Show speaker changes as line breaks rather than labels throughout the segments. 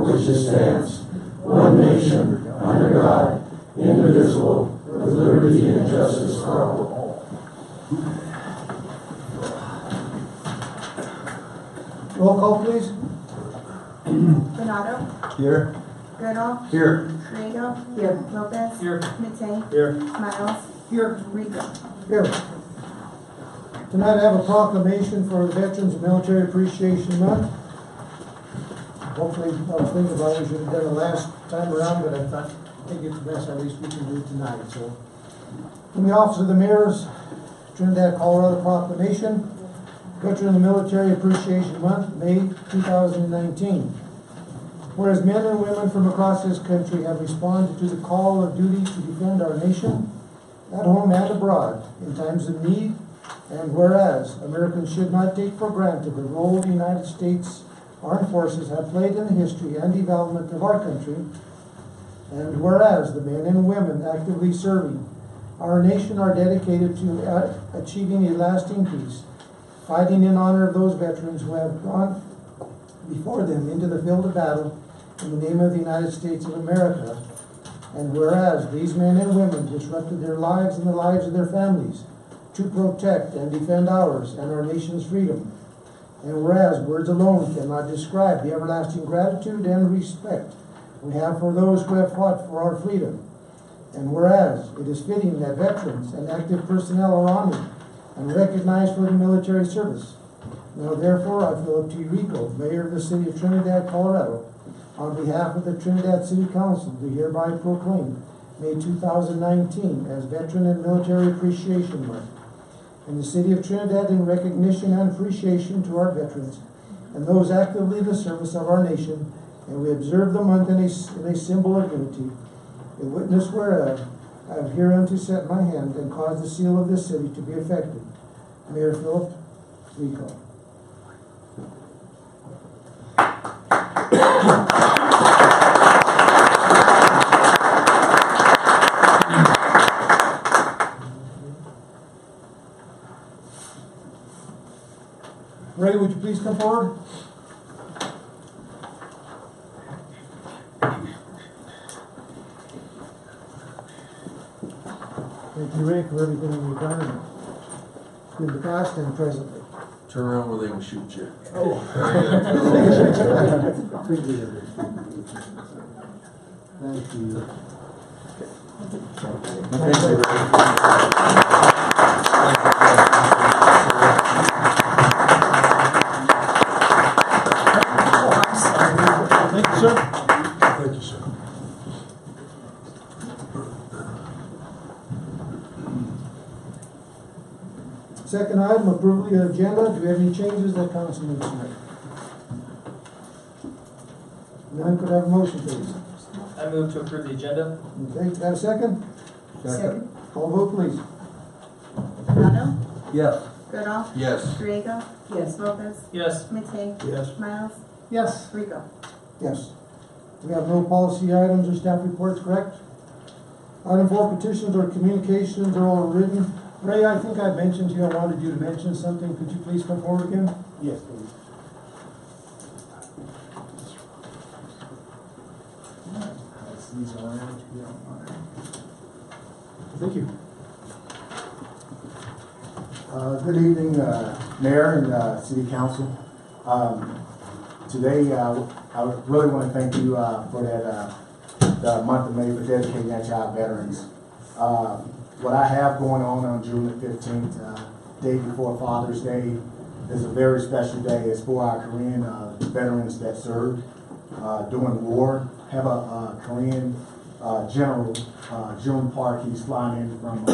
for which it stands, one nation, under God, indivisible, with liberty and justice for all.
Roll call, please.
Donato.
Here.
Goodall.
Here.
Griego. Here. Lopez.
Here.
Matei.
Here.
Miles.
Here.
Rico.
Here. Tonight I have a proclamation for the Veterans Military Appreciation Month. Hopefully, I was thinking about it, we should have done it last time around, but I thought, I think it's best at least we can do it tonight. So, from the Office of the Mayor's Trinidad, Colorado Proclamation, Veteran Military Appreciation Month, May 2019. Whereas men and women from across this country have responded to the call of duty to defend our nation, at home and abroad, in times of need, and whereas Americans should not take for granted the role the United States Armed Forces have played in the history and development of our country, and whereas the men and women actively serving our nation are dedicated to achieving a lasting peace, fighting in honor of those veterans who have gone before them into the field of battle in the name of the United States of America, and whereas these men and women disrupted their lives and the lives of their families to protect and defend ours and our nation's freedom, and whereas words alone cannot describe the everlasting gratitude and respect we have for those who have fought for our freedom, and whereas it is fitting that veterans and active personnel are honored and recognized for their military service. Now therefore, I, Philip T. Rico, Mayor of the City of Trinidad, Colorado, on behalf of the Trinidad City Council, do hereby proclaim May 2019 as Veteran and Military Appreciation Month in the City of Trinidad, in recognition and appreciation to our veterans and those actively in the service of our nation, and we observe the month in a symbol of unity. In witness whereof, I have hereunto set my hand and caused the seal of this city to be effective. Mayor Philip Rico. Ray, would you please come forward? Thank you, Ray, for everything you've done in the past and presently.
Turn around where they can shoot you.
Oh. Thank you. Thank you, sir. Thank you, sir. Second item, approval of the agenda. Do we have any changes that council needs to make? None. Could I have a motion, please?
I move to approve the agenda.
Okay, could I have a second?
Second.
Call vote, please.
Donato.
Yes.
Goodall.
Yes.
Griego. Yes. Lopez.
Yes.
Matei.
Yes.
Miles.
Yes.
Rico.
Yes. We have no policy items or staff reports, correct? Item 4, petitions or communications are all written. Ray, I think I mentioned to you, I wanted you to mention something. Could you please come forward again? Yes, please. Thank you.
Good evening, Mayor and City Council. Today, I really want to thank you for that the month of May for dedicating that to our veterans. What I have going on June the 15th, day before Father's Day, is a very special day. It's for our Korean veterans that served during war. Have a Korean General, June Park. He's flying in from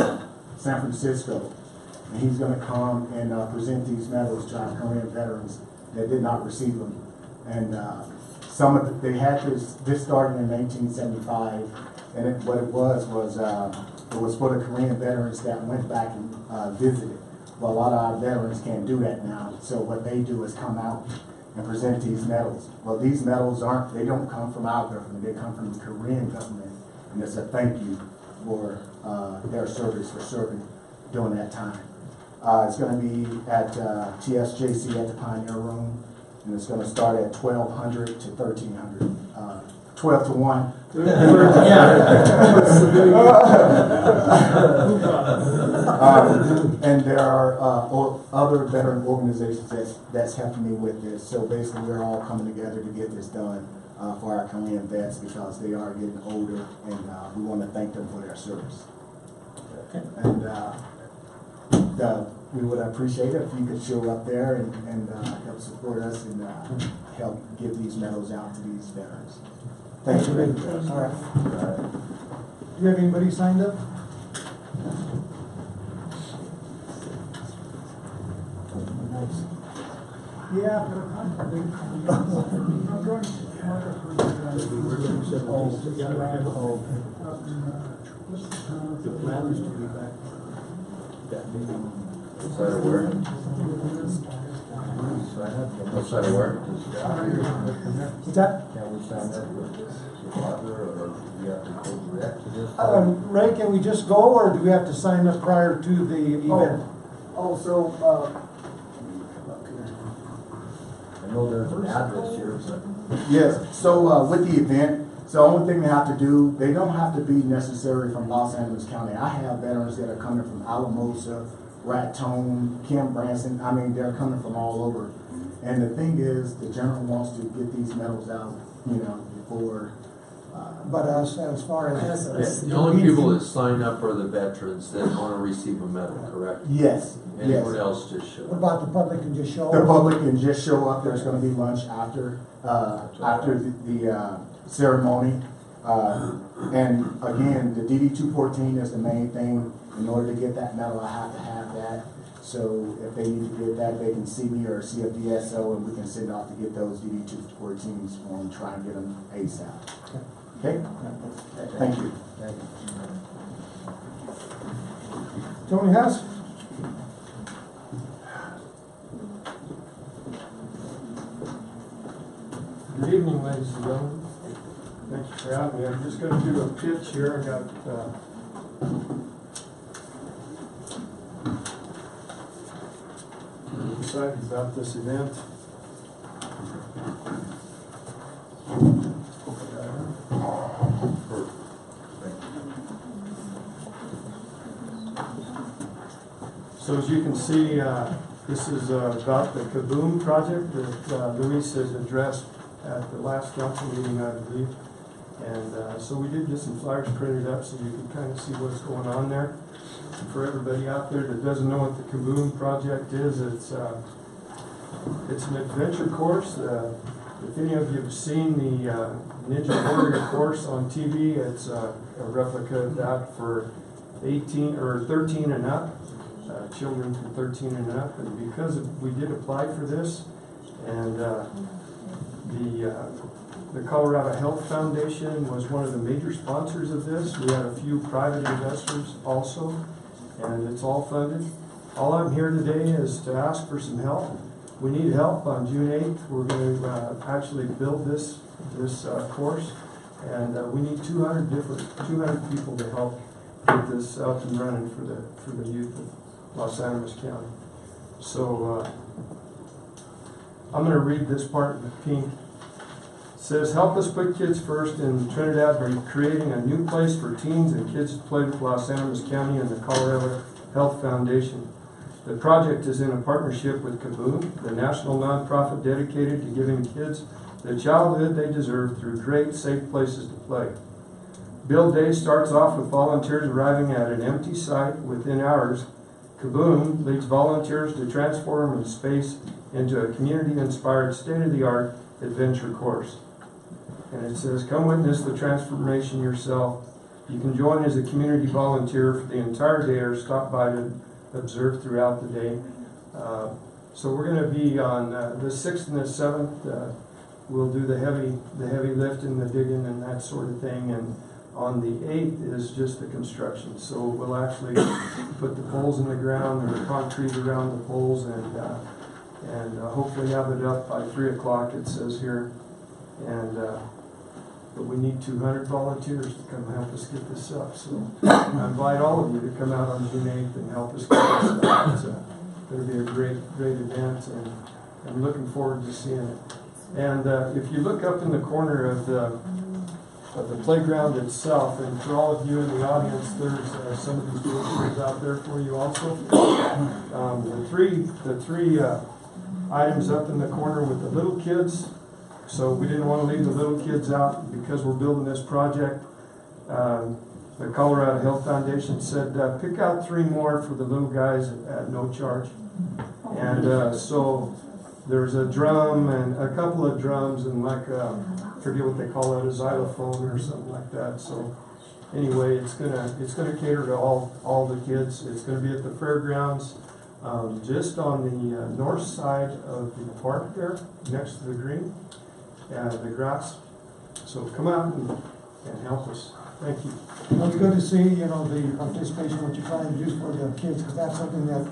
San Francisco, and he's going to come and present these medals to our Korean veterans that did not receive them. And some of they had this started in 1975, and what it was for the Korean veterans that went back and visited. Well, a lot of our veterans can't do that now, so what they do is come out and present these medals. Well, these medals they don't come from our government, they come from the Korean government, and it's a thank you for their service, for serving during that time. It's going to be at TSJC at the Pioneer Room, and it's going to start at 1200 to 1300 12 to 1. And there are other veteran organizations that's helping me with this. So basically, we're all coming together to get this done for our Korean vets because they are getting older, and we want to thank them for their service. And we would appreciate it if you could show up there and help support us and help give these medals out to these veterans. Thank you.
All right. Do you have anybody signed up? Nice. Yeah.
The plan is to be back that meeting. Outside of work. Outside of work.
What's that?
Can we sign up with the father, or do we have to go back to this?
Ray, can we just go, or do we have to sign up prior to the event?
I know there's an address here, but.
Yes, so with the event, so the only thing they have to do, they don't have to be necessarily from Los Angeles County. I have veterans that are coming from Alamosa, Raton, Kim Branson. I mean, they're coming from all over. And the thing is, the general wants to get these medals out, before.
But as far as.
The only people that sign up are the veterans that want to receive a medal, correct?
Yes,
Anyone
yes.
else just show
What
up?
about the public can just show
The
up?
public can just show up. There's going to be lunch after the ceremony. And again, the DD-214 is the main thing. In order to get that medal, I have to have that. So if they need to get that, they can see me or see a VSO, and we can send off to get those DD-214s for them, try and get them ASAP. Okay? Thank you.
Tony Hess?
Good evening, ladies and gentlemen. Thank you for having me. I'm just going to do a pitch here. I got excited about this event. So as you can see, this is about the Kaboom project that Luis has addressed at the last council meeting, I believe. And so we did get some flyers printed up so you can kind of see what's going on there. And for everybody out there that doesn't know what the Kaboom project is, it's an adventure course. If any of you have seen the Ninja Warrior course on TV, it's a replica of that for 18 or 13 and up. Children from 13 and up, and because we did apply for this, and the Colorado Health Foundation was one of the major sponsors of this. We had a few private investors also, and it's all funded. All I'm here today is to ask for some help. We need help on June 8th. We're going to actually build this course, and we need 200 people to help get this up and running for the youth of Los Angeles County. So I'm going to read this part in pink. It says, help us put kids first in Trinidad by creating a new place for teens and kids to play with Los Angeles County and the Colorado Health Foundation. The project is in a partnership with Kaboom, the national nonprofit dedicated to giving kids the childhood they deserve through great, safe places to play. Build Day starts off with volunteers arriving at an empty site within hours. Kaboom leads volunteers to transform a space into a community-inspired, state-of-the-art adventure course. And it says, come witness the transformation yourself. You can join as a community volunteer for the entire day or stop by to observe throughout the day. So we're going to be on the 6th and the 7th. We'll do the heavy lifting, the digging, and that sort of thing. And on the 8th is just the construction. So we'll actually put the poles in the ground and the concrete around the poles, and hopefully have it up by 3 o'clock, it says here. And but we need 200 volunteers to come help us get this up. So I invite all of you to come out on June 8th and help us get this up. It's going to be a great event, and I'm looking forward to seeing it. And if you look up in the corner of the the playground itself. And for all of you in the audience, there's some of these brochures out there for you also. The three items up in the corner with the little kids. So we didn't want to leave the little kids out because we're building this project. The Colorado Health Foundation said, pick out 3 more for the little guys at no charge. And so there's a drum and a couple of drums and like, I forget what they call it, a xylophone or something like that. So anyway, it's gonna cater to all the kids. It's gonna be at the fairgrounds, just on the north side of the park there, next to the green, the grass. So come out and help us. Thank you.
Well, it's good to see, you know, the participation, what you're trying to do for the kids, because that's something that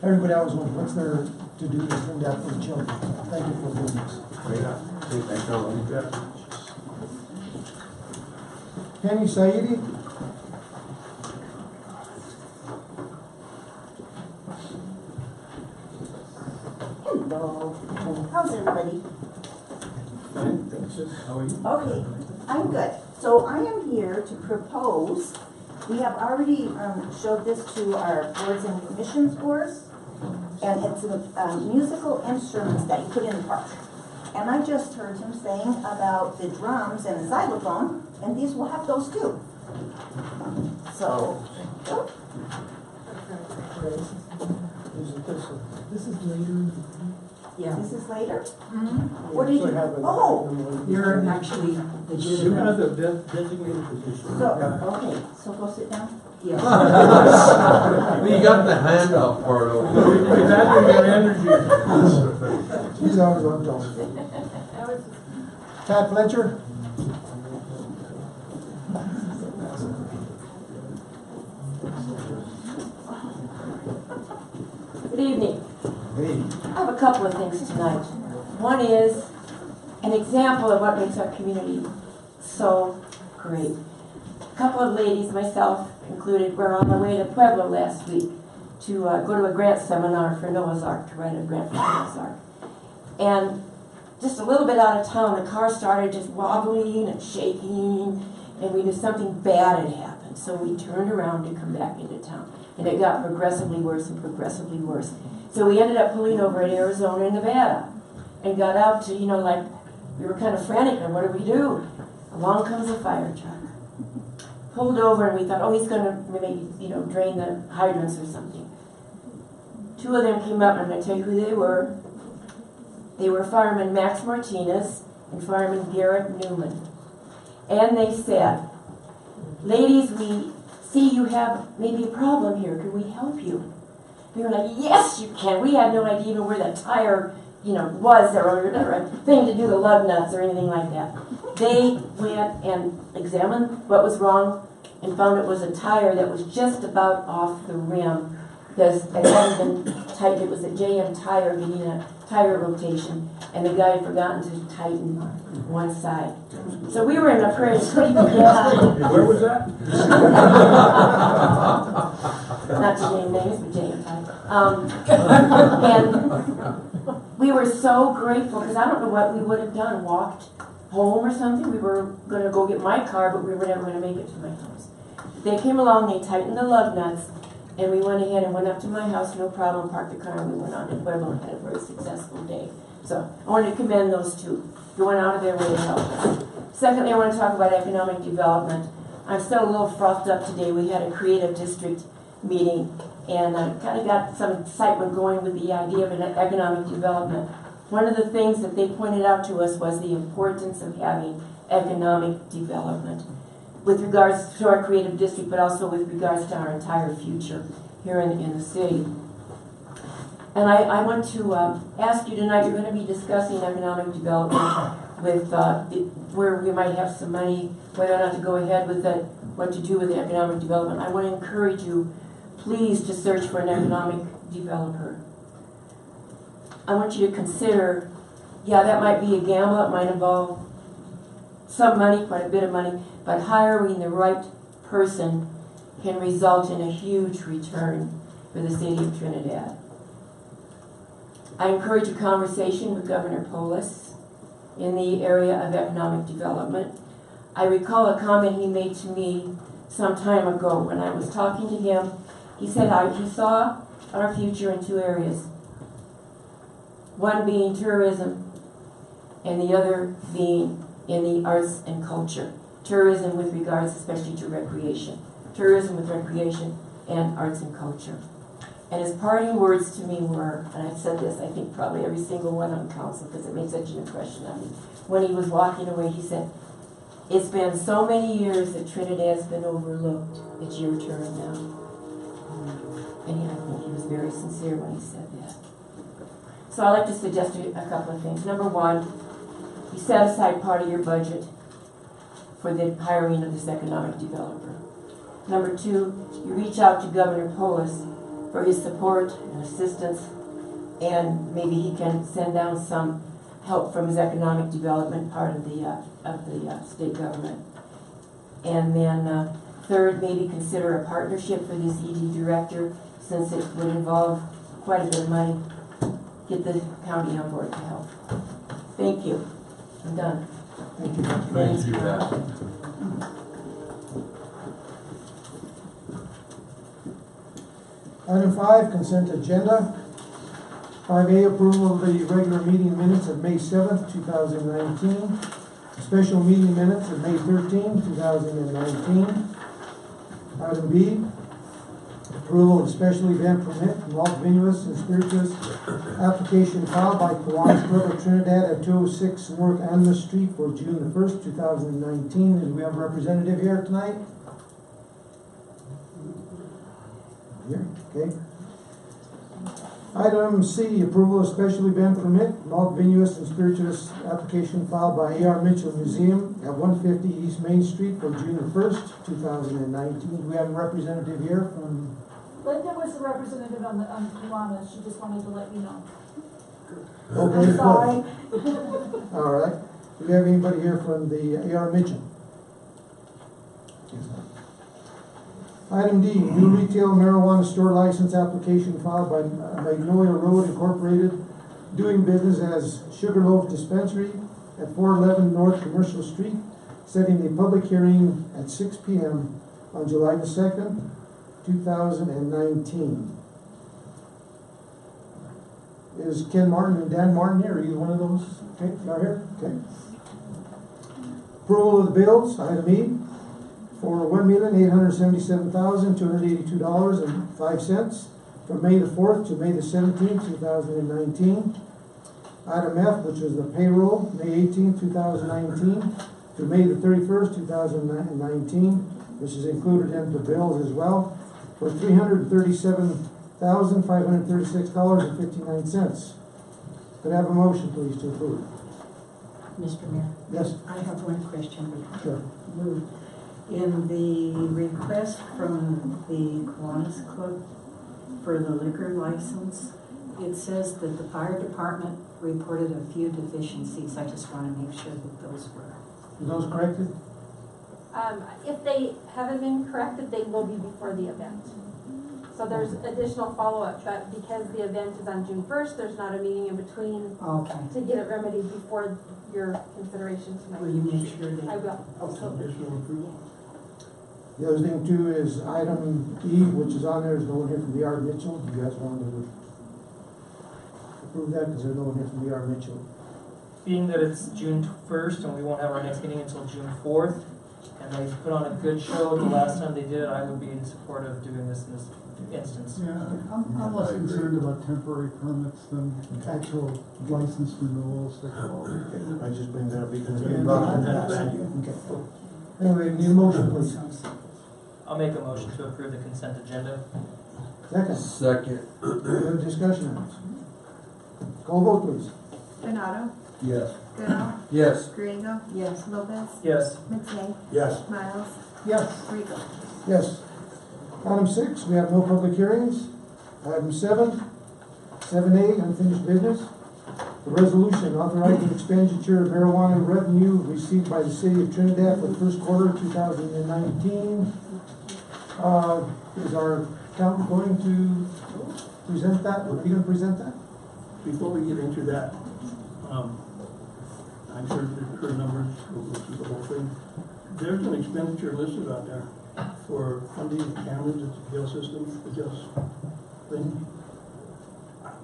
everybody always wonders, what's there to do to bring that for the children. Thank you for doing this.
Yeah.
Kenny Saidi?
Hello. How's everybody? Okay, I'm good. So I am here to propose, we have already showed this to our boards and commissions boards, and it's musical instruments that you put in the park. And I just heard him saying about the drums and the xylophone, and these will have those too. So,
This is later.
Yeah.
this is later?
Mm-hmm.
What did you, oh,
You're actually
You
legitimate.
have a designated position.
so, okay, so go sit down.
Yes.
You got the handout part over
You've added your energy.
He's always on top. Tad Fletcher?
Good evening. I have a couple of things tonight. One is an example of what makes our community so great. A couple of ladies, myself included, were on the way to Pueblo last week to go to a grant seminar for Noah's Ark, to write a grant for Noah's Ark. And just a little bit out of town, the car started just wobbling and shaking, and we knew something bad had happened. So we turned around to come back into town. And it got progressively worse and progressively worse. So we ended up pulling over at Arizona and Nevada and got out to, like, we were kind of frantic, and what do we do? Along comes a fire truck. Pulled over, and we thought, oh, he's going to maybe, drain the hydrants or something. 2 of them came up, and I'm going to tell you who they were. They were Fireman Max Martinez and Fireman Garrett Newman. And they said, ladies, we see you have maybe a problem here. Could we help you? We were like, yes, you can. We had no idea even where that tire, was or a thing to do the lug nuts or anything like that. They went and examined what was wrong and found it was a tire that was just about off the rim. Because it hadn't been tightened. It was a JM tire getting a tire rotation, and the guy had forgotten to tighten one side. So we were in a pretty good.
Where was that?
Not to name names, but JM tire. And we were so grateful, because I don't know what we would have done, walked home or something. We were going to go get my car, but we were never going to make it to my house. They came along, they tightened the lug nuts, and we went ahead and went up to my house, no problem, parked the car, and we went on to Pueblo and had a very successful day. So I wanted to commend those 2, going out of their way to help us. Secondly, I want to talk about economic development. I'm still a little frothed up today. We had a creative district meeting, and I kind of got some excitement going with the idea of an economic development. One of the things that they pointed out to us was the importance of having economic development with regards to our creative district, but also with regards to our entire future here in the city. And I want to ask you tonight, you're going to be discussing economic development with where we might have some money, whether or not to go ahead with it, what to do with the economic development. I want to encourage you, please, to search for an economic developer. I want you to consider, yeah, that might be a gamble, it might involve some money, quite a bit of money, but hiring the right person can result in a huge return for the city of Trinidad. I encourage a conversation with Governor Polis in the area of economic development. I recall a comment he made to me some time ago when I was talking to him. He said he saw our future in two areas. One being tourism and the other being in the arts and culture. Tourism with regards especially to recreation. Tourism with recreation and arts and culture. And his parting words to me were, and I've said this I think probably every single one on council because it made such an impression on me. When he was walking away, he said, "It's been so many years that Trinidad's been overlooked. It's your turn now." And I think he was very sincere when he said that. So I'd like to suggest a couple of things. Number one, you set aside part of your budget for the hiring of this economic developer. Number two, you reach out to Governor Polis for his support and assistance, and maybe he can send down some help from his economic development part of the state government. And then third, maybe consider a partnership for this ED director, since it would involve quite a bit of money. Get the county on board to help. Thank you. I'm done.
Thank you.
Thank you, Beth.
Item 5, consent agenda. 5A, approval of the regular meeting minutes of May 7th, 2019. Special meeting minutes of May 13th, 2019. Item B, approval of special event permit from malt vinous and spirituous application filed by Kiwanis Club of Trinidad at 206 North Anima Street for June the 1st, 2019. And we have a representative here tonight? Here, okay. Item C, approval of special event permit, malt vinous and spirituous application filed by A.R. Mitchell Museum at 150 East Main Street for June the 1st, 2019. Do we have a representative here from?
Linda was the representative on Kiwanis, she just wanted to let you know.
Okay,
I'm sorry.
All right. Do we have anybody here from the A.R. Mitchell? Item D, new retail marijuana store license application filed by Magnolia Road Incorporated, doing business as Sugarloaf Dispensary at 411 North Commercial Street, setting a public hearing at 6 p.m. on July the 2nd, 2019. Is Ken Martin and Dan Martin here? Are you one of those? Okay, y'all here? Okay. Approval of the bills, item E, for $1,877,282.05 from May the 4th to May the 17th, 2019. Item F, which is the payroll, May 18th, 2019 to May the 31st, 2019, which is included in the bills as well, for $337,536.59. Could I have a motion, please, to approve?
Mr. Mayor,
Yes,
I have one question before
sure.
we move. In the request from the Kiwanis Club for the liquor license, it says that the fire department reported a few deficiencies. I just want to make sure that those were.
Are those corrected?
If they haven't been corrected, they will be before the event. So there's additional follow-up, but because the event is on June 1st, there's not a meeting in between
Okay.
to get it remedied before your consideration tonight.
Will you make sure that?
I will.
Okay.
The other thing too is item E, which is on there, is no one here from the A.R. Mitchell. You guys wanted to approve that because there's no one here from the A.R. Mitchell.
Being that it's June 1st and we won't have our next meeting until June 4th, and they put on a good show the last time they did it, I would be in support of doing this in this instance.
Yeah, I'm less concerned about temporary permits than actual license renewals.
I just bring that up because
it's been brought up in the past.
Okay. Anyway, need a motion, please.
I'll make a motion to approve the consent agenda.
Second.
Second.
Any discussion on this? Call vote, please.
Donato,
Yes.
Goodall,
Yes.
Griego,
Yes.
Lopez,
Yes.
McKay,
Yes.
Miles,
Yes.
Rico.
Yes. Item 6, we have no public hearings. Item 7A, unfinished business. The resolution authorizing expenditure of marijuana revenue received by the city of Trinidad for the first quarter of 2019. Is our accountant going to present that? Are you going to present that?
Before we get into that, I'm sure her numbers will go through the whole thing. there's an expenditure listed on there for funding the cameras at the jail system, the jail thing.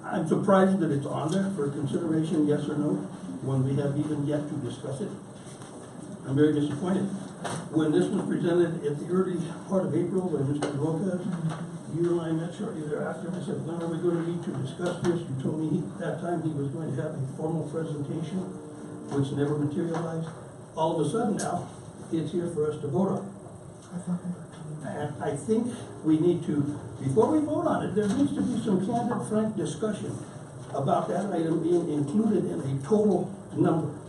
I'm surprised that it's on there for consideration, yes or no, when we have even yet to discuss it. I'm very disappointed. When this was presented at the early part of April by Mr. Lopez, you and I met shortly thereafter, and I said, when are we going to meet to discuss this? You told me that time he was going to have a formal presentation, which never materialized. All of a sudden now, it's here for us to vote on. And I think we need to, before we vote on it, there needs to be some candid, frank discussion about that item being included in a total number.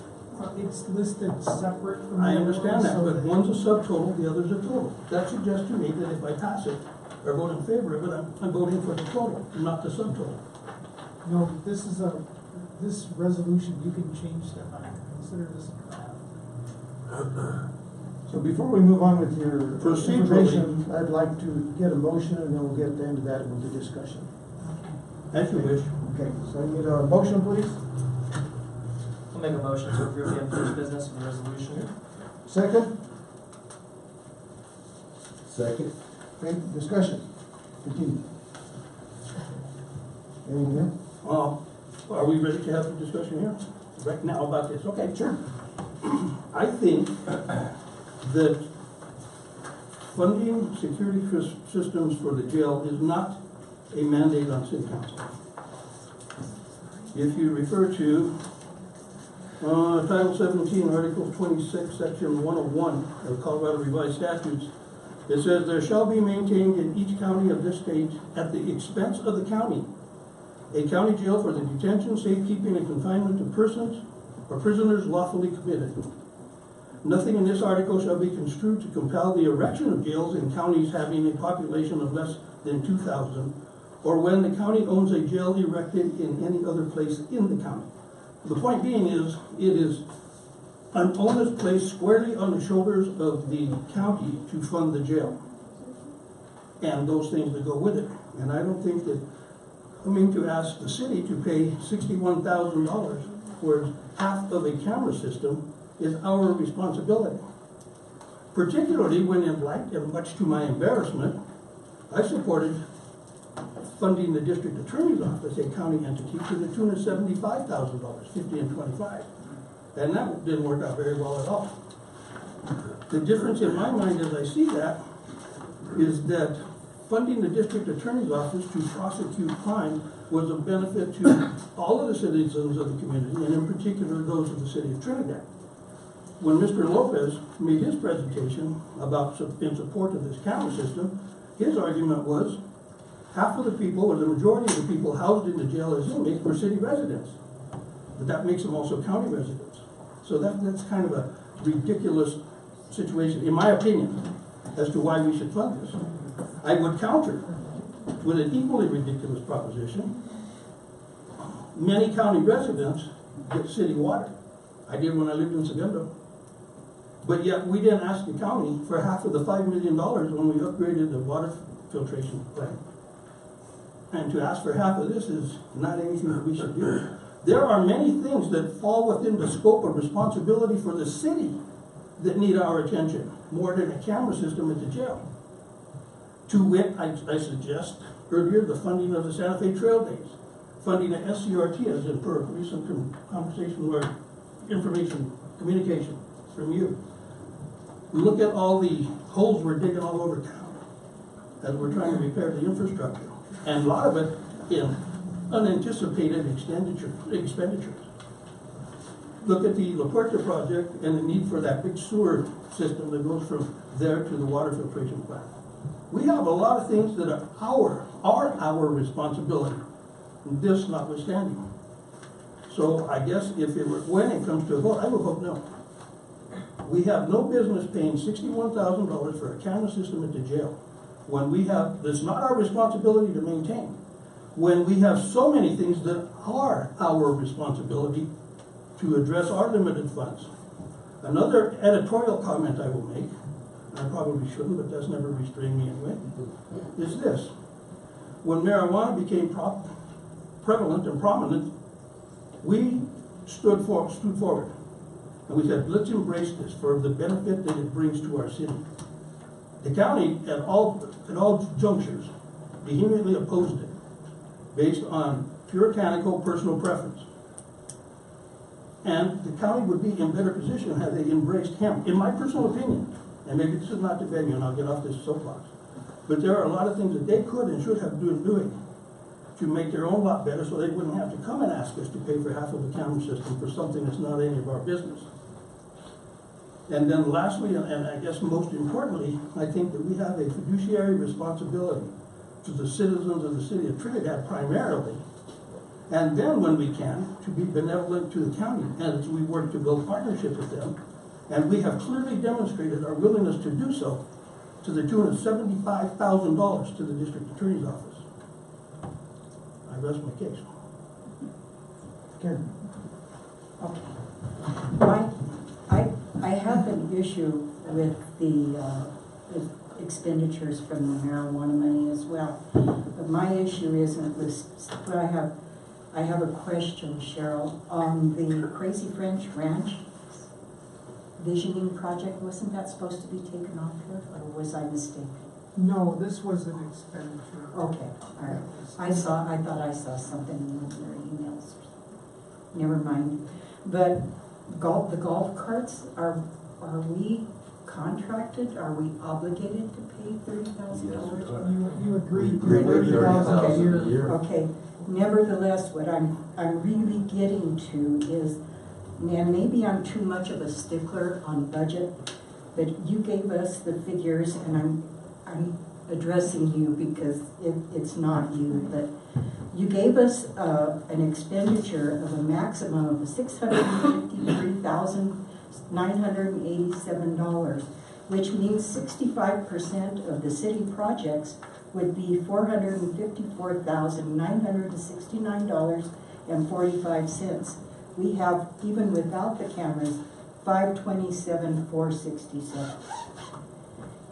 It's listed separate from.
I understand that,
so
but one's a subtotal, the other's a total. That suggests to me that if I pass it, or vote in favor of it, I'm voting for the total, not the subtotal.
No, but this resolution, you can change that, consider this a draft. So before we move on with your information, I'd like to get a motion, and then we'll get into that with the discussion.
As you wish.
Okay, so I need a motion, please.
I'll make a motion to approve the unfinished business of the resolution.
Second,
Second?
okay, discussion, continue. Anything else?
Are we ready to have a discussion here? Right now about this? Okay, sure. I think that funding security systems for the jail is not a mandate on city council. If you refer to Title 17, Article 26, Section 101 of Colorado Revised Statutes, it says, there shall be maintained in each county of this state at the expense of the county a county jail for the detention, safekeeping, and confinement of persons or prisoners lawfully committed. Nothing in this article shall be construed to compel the erection of jails in counties having a population of less than 2,000, or when the county owns a jail erected in any other place in the county. The point being is, it is an onus placed squarely on the shoulders of the county to fund the jail and those things that go with it. And I don't think that to ask the city to pay $61,000 for half of a camera system is our responsibility. Particularly when in light, and much to my embarrassment, I supported funding the district attorney's office, a county entity, to the tune of $75,000, 50 and 25. And that didn't work out very well at all. The difference in my mind as I see that is that funding the district attorney's office to prosecute crime was a benefit to all of the citizens of the community, and in particular those of the city of Trinidad. When Mr. Lopez made his presentation about in support of this camera system, his argument was half of the people, or the majority of the people housed in the jail as inmates, were city residents. But that makes them also county residents. So that's kind of a ridiculous situation, in my opinion, as to why we should fund this. I would counter with an equally ridiculous proposition. Many county residents get city water. I did when I lived in Segundo. But yet we didn't ask the county for half of the $5 million when we upgraded the water filtration plant. And to ask for half of this is not anything that we should do. There are many things that fall within the scope of responsibility for the city that need our attention, more than a camera system at the jail. To wit, I suggest earlier the funding of the Santa Fe Trail Days, funding the SCRT, as in per recent conversation or information, communication from you. Look at all the holes we're digging all over town as we're trying to repair the infrastructure, and a lot of it in unanticipated expenditures. Look at the La Puerta project and the need for that big sewer system that goes from there to the water filtration plant. We have a lot of things that are our responsibility, this notwithstanding. So I guess when it comes to a vote, I would vote no. We have no business paying $61,000 for a camera system at the jail when we have, that's not our responsibility to maintain. When we have so many things that are our responsibility to address our limited funds. Another editorial comment I will make, and I probably shouldn't, but that's never restrained me anyway, is this. When marijuana became prevalent and prominent, we stood forward. And we said, let's embrace this for the benefit that it brings to our city. The county, at all junctures, vehemently opposed it, based on puritanical personal preference. And the county would be in better position had they embraced hemp, in my personal opinion. And maybe this is not the venue, and I'll get off this soapbox. But there are a lot of things that they could and should have been doing to make their own lot better, so they wouldn't have to come and ask us to pay for half of the camera system for something that's not any of our business. And then lastly, and I guess most importantly, I think that we have a fiduciary responsibility to the citizens of the city of Trinidad primarily, and then when we can, to be benevolent to the county as we work to build partnership with them. And we have clearly demonstrated our willingness to do so to the tune of $75,000 to the district attorney's office. I rest my case.
Karen?
Okay. I have an issue with the expenditures from the marijuana money as well. But my issue isn't this, but I have a question, Cheryl, on the Crazy French Ranch visioning project. Wasn't that supposed to be taken off here, or was I mistaken?
No, this was an expenditure.
Okay, all right. I thought I saw something in one of your emails. Never mind. But the golf carts, are we contracted? Are we obligated to pay $30,000?
You agreed to
$30,000
a year.
Okay. Nevertheless, what I'm really getting to is, and maybe I'm too much of a stickler on budget, but you gave us the figures, and I'm addressing you because it's not you, but you gave us an expenditure of a maximum of $653,987, which means 65% of the city projects would be $454,969.45. We have, even without the cameras, $527,467.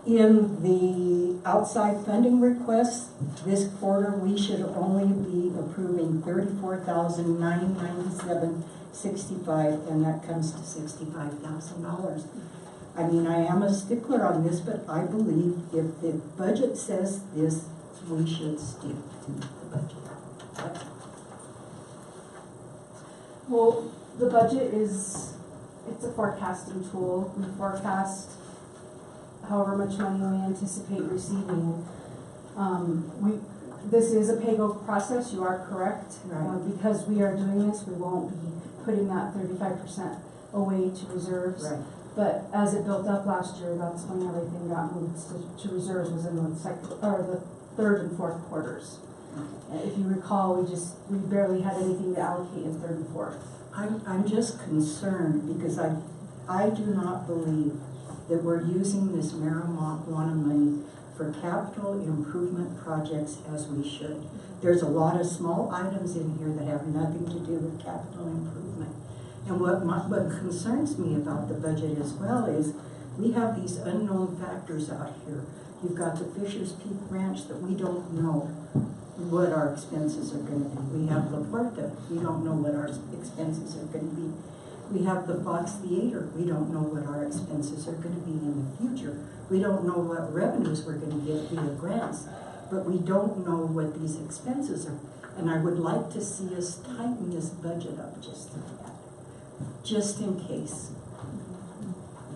In the outside funding requests, this quarter, we should only be approving $34,997.65, and that comes to $65,000. I mean, I am a stickler on this, but I believe if the budget says this, we should stick to the budget.
Well, the budget it's a forecasting tool. We forecast however much money we anticipate receiving. This is a pay-go process, you are correct.
Right.
Because we are doing this, we won't be putting that 35% away to reserves.
Right.
But as it built up last year, that's when everything got moved to reserves, was in the third and fourth quarters. If you recall, we barely had anything to allocate in third and fourth.
I'm just concerned because I do not believe that we're using this marijuana money for capital improvement projects as we should. There's a lot of small items in here that have nothing to do with capital improvement. And what concerns me about the budget as well is we have these unknown factors out here. You've got the Fisher's Peak Ranch that we don't know what our expenses are going to be. We have La Puerta, we don't know what our expenses are going to be. We have the Fox Theater, we don't know what our expenses are going to be in the future. We don't know what revenues we're going to get via grants, but we don't know what these expenses are. And I would like to see us tighten this budget up just a tad, just in case.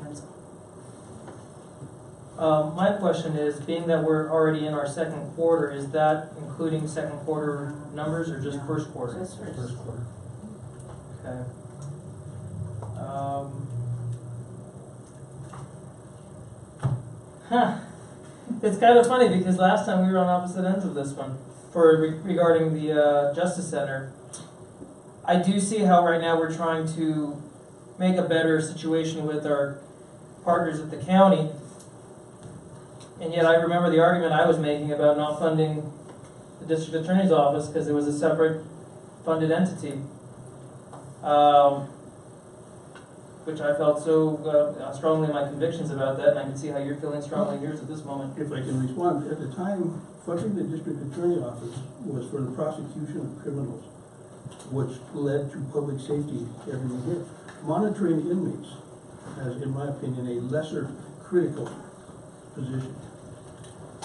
That's all.
My question is, being that we're already in our second quarter, is that including second quarter numbers or just first quarter?
Just first.
First quarter.
Okay. It's kind of funny because last time we were on opposite ends of this one regarding the Justice Center. I do see how right now we're trying to make a better situation with our partners at the county, and yet I remember the argument I was making about not funding the district attorney's office because it was a separate funded entity, which I felt so strongly in my convictions about that, and I can see how you're feeling strongly in yours at this moment.
If I can respond, at the time, funding the district attorney office was for the prosecution of criminals. which led to public safety every year. Monitoring inmates has, in my opinion, a lesser critical position.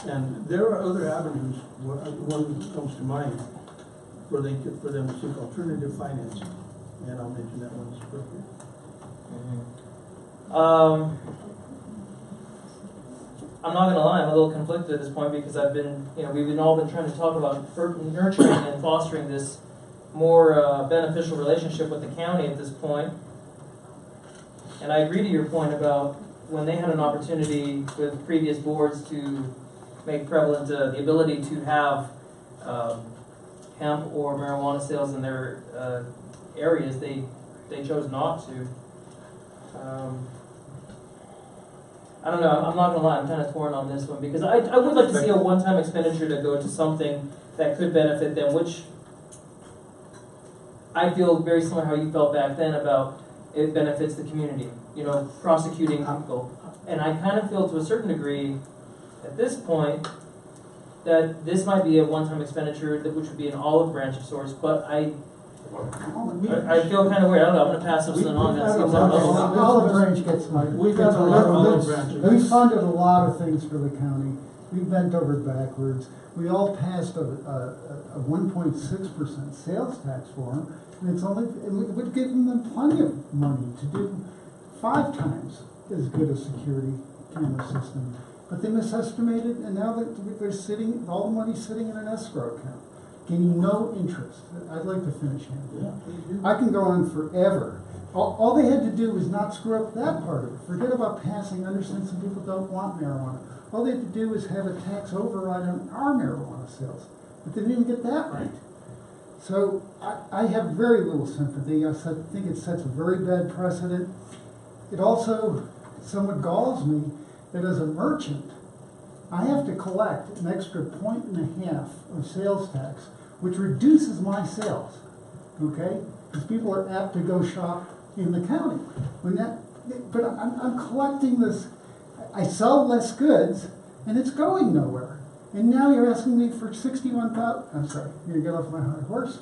And there are other avenues, one comes to mind, where for them to seek alternative financing, and I'll mention that one as appropriate.
I'm not gonna lie, I'm a little conflicted at this point because we've all been trying to talk about nurturing and fostering this more beneficial relationship with the county at this point. And I agree to your point about when they had an opportunity with previous boards to make prevalent the ability to have hemp or marijuana sales in their areas, they chose not to. I don't know, I'm not gonna lie, I'm kind of torn on this one because I would like to see a one-time expenditure to go to something that could benefit them, which I feel very similar how you felt back then about it benefits the community, prosecuting people. And I kind of feel to a certain degree at this point that this might be a one-time expenditure which would be an olive branch of sorts, but I feel kind of weird. I don't know, I'm gonna pass this on.
Olive branch gets money.
We've got a lot of olive branches.
We funded a lot of things for the county. We bent over backwards. We all passed a 1.6% sales tax for them, and we would give them plenty of money to do 5 times as good a security camera system. But they misestimated, and now that they're sitting, all the money's sitting in an escrow account, gaining no interest. I'd like to finish here.
Yeah, please do.
I can go on forever. All they had to do was not screw up that part of it. Forget about passing. I understand some people don't want marijuana. All they had to do was have a tax override on our marijuana sales. But they didn't even get that right. So I have very little sympathy. I think it sets a very bad precedent. It also somewhat galls me that as a merchant, I have to collect an extra 1.5 of sales tax, which reduces my sales, okay? Because people are apt to go shop in the county. But I'm collecting this, I sell less goods, and it's going nowhere. And now you're asking me for 61,000, I'm sorry, you're gonna get off my high horse?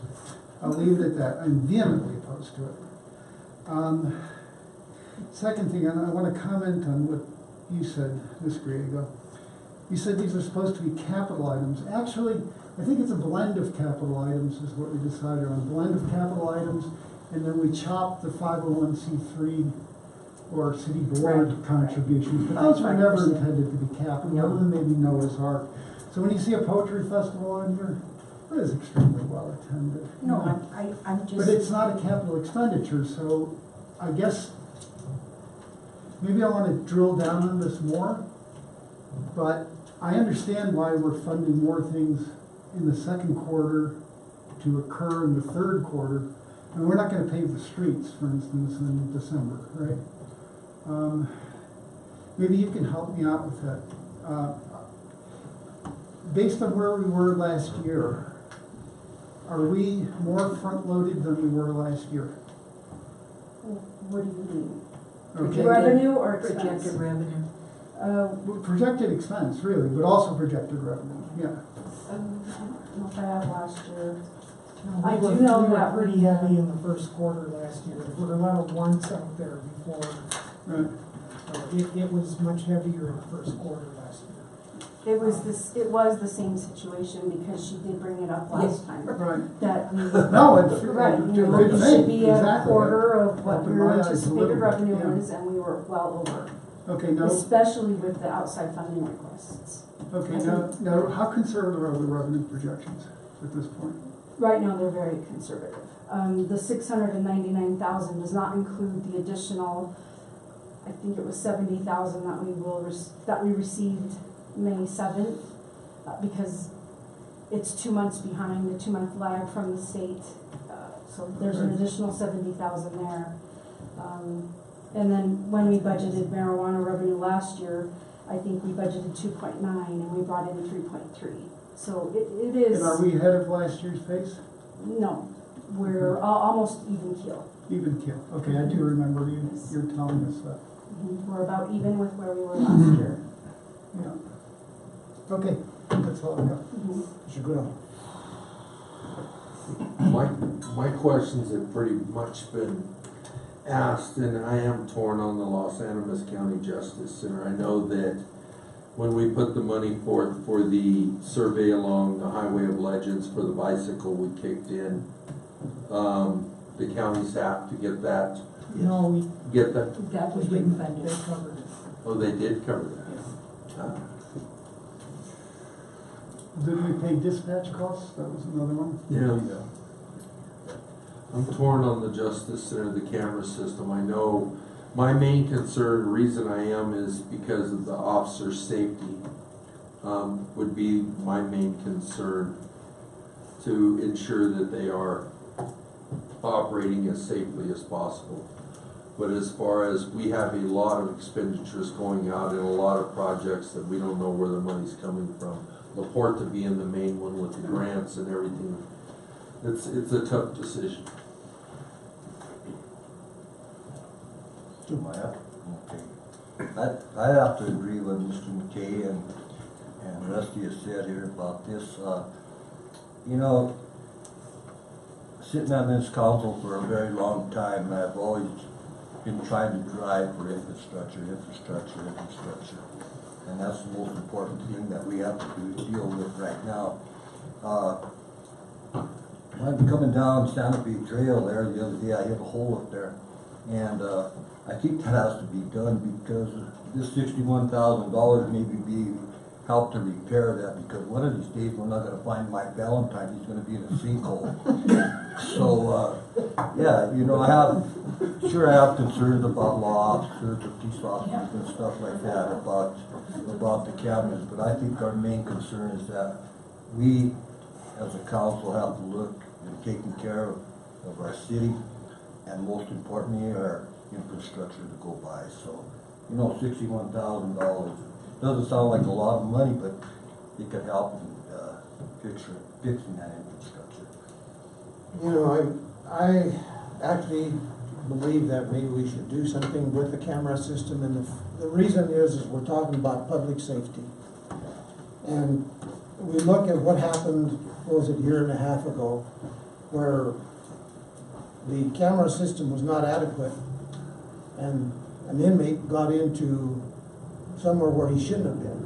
I'll leave it at that. I'm vehemently opposed to it. Second thing, I want to comment on what you said, Ms. Griego. You said these are supposed to be capital items. Actually, I think it's a blend of capital items is what we decided on. A blend of capital items, and then we chopped the 501c3 or city board contributions. But those were never intended to be capital, other than maybe Noah's Ark. So when you see a poetry festival on here, it is extremely well attended.
No, I'm just.
But it's not a capital expenditure, so I guess maybe I want to drill down on this more. But I understand why we're funding more things in the second quarter to occur in the third quarter. And we're not going to pave the streets, for instance, in December, right? Maybe you can help me out with that. Based on where we were last year, are we more front-loaded than we were last year?
What do you mean?
Okay.
Revenue or expense?
Projected revenue.
Projected expense, really, but also projected revenue, yeah.
I don't know if I have last year.
No,
I
we
do
were-
know
we were
that
pretty
we,
heavy in the first quarter last year. There were a lot of ones out there before.
Right.
It was much heavier in the first quarter last year.
It was the same situation because she did bring it up last time.
Right.
That we.
No, it's
Right,
a
you
good
know, it
thing,
should be a
exactly.
quarter of what
Open
your
my eyes a little
anticipated
bit,
revenue
yeah.
is, and we were well over.
Okay, now,
Especially with the outside funding requests.
now, how conservative are the revenue projections at this point?
Right now, they're very conservative. The 699,000 does not include the additional, I think it was 70,000 that we received May 7th, because it's 2 months behind the 2-month lag from the state. So there's an additional 70,000 there. And then when we budgeted marijuana revenue last year, I think we budgeted 2.9 and we brought in 3.3. So it is.
And are we ahead of last year's pace?
No, we're almost even keel.
Even keel. Okay, I do remember you're telling us that.
We're about even with where we were last year.
Yeah. Okay, that's all I got.
Mhm.
Mr. Goodall.
My questions have pretty much been asked, and I am torn on the Los Animas County Justice Center. I know that when we put the money forth for the survey along the Highway of Legends for the bicycle, we kicked in. The counties have to get that.
No, we,
Get that.
That was being funded.
they covered it.
Oh, they did cover that.
Did we pay dispatch costs? That was another one?
Yeah. I'm torn on the Justice Center, the camera system. I know my main concern, reason I am, is because of the officer's safety, would be my main concern to ensure that they are operating as safely as possible. But as far as we have a lot of expenditures going out and a lot of projects that we don't know where the money's coming from. LaPorte being the main one with the grants and everything. It's a tough decision.
Okay. I have to agree with Mr. McKay and the rest of you said here about this. You know, sitting on this council for a very long time, and I've always been trying to drive for infrastructure. And that's the most important thing that we have to deal with right now. I'm coming down Santa Fe Trail there the other day. I hit a hole up there, and I think that has to be done because this $61,000 maybe be help to repair that, because one of these days we're not going to find Mike Valentine. He's going to be in a sinkhole. So yeah, you know, I have concerns about law officers or police officers and stuff like that about the cameras, but I think our main concern is that we as a council have to look at taking care of our city, and most importantly our infrastructure to go by. So, you know, $61,000 doesn't sound like a lot of money, but it could help in fixing that infrastructure.
You know, I actually believe that maybe we should do something with the camera system, and the reason is we're talking about public safety. And we look at what happened, what was it, a year and a half ago, where the camera system was not adequate, and an inmate got into somewhere where he shouldn't have been.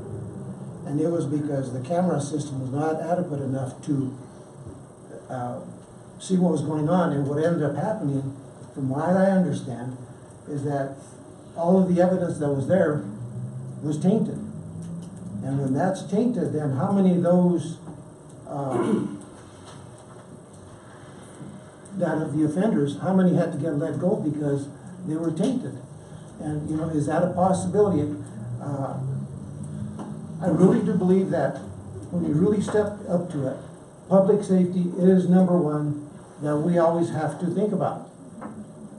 And it was because the camera system was not adequate enough to see what was going on. And what ended up happening, from what I understand, is that all of the evidence that was there was tainted. And when that's tainted, then how many of those that of the offenders, how many had to get let go because they were tainted? And, you know, is that a possibility? I really do believe that when you really step up to it, public safety is number one that we always have to think about.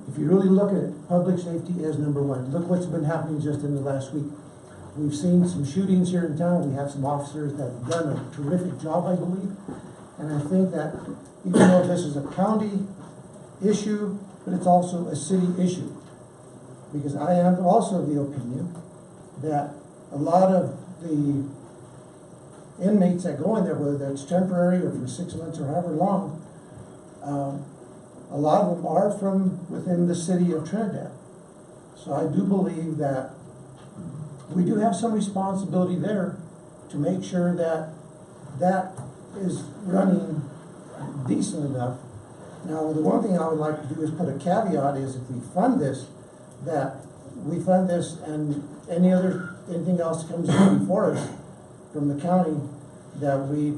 If you really look at it, public safety is number one. Look what's been happening just in the last week. We've seen some shootings here in town. We have some officers that have done a terrific job, I believe. And I think that even though this is a county issue, but it's also a city issue. Because I am also of the opinion that a lot of the inmates that go in there, whether that's temporary or for 6 months or however long, a lot of them are from within the city of Trinidad. So I do believe that we do have some responsibility there to make sure that that is running decent enough. Now, the one thing I would like to do is put a caveat is if we fund this, that we fund this and anything else comes in before us from the county, that we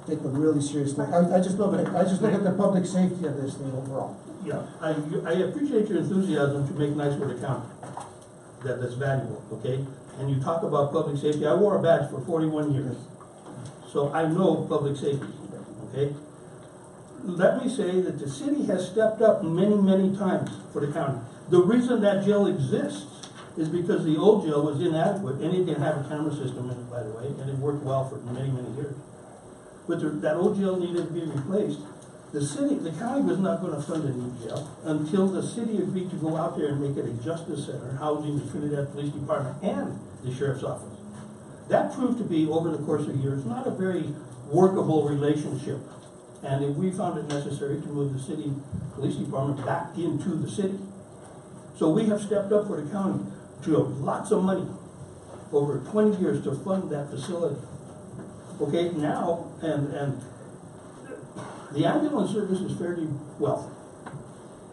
take a really serious look. I just look at the public safety of this thing overall.
Yeah, I appreciate your enthusiasm to make nice with the county. That's valuable, okay? And you talk about public safety. I wore a badge for 41 years. So I know public safety, okay? Let me say that the city has stepped up many, many times for the county. The reason that jail exists is because the old jail was inadequate, and it didn't have a camera system in it, by the way, and it worked well for many, many years. But that old jail needed to be replaced. The county was not going to fund a new jail until the city agreed to go out there and make it a justice center, housing the Trinidad Police Department and the Sheriff's Office. That proved to be, over the course of years, not a very workable relationship And if we found it necessary to move the city police department back into the city. So we have stepped up for the county to have lots of money over 20 years to fund that facility. Okay, now, and the ambulance service is fairly wealthy.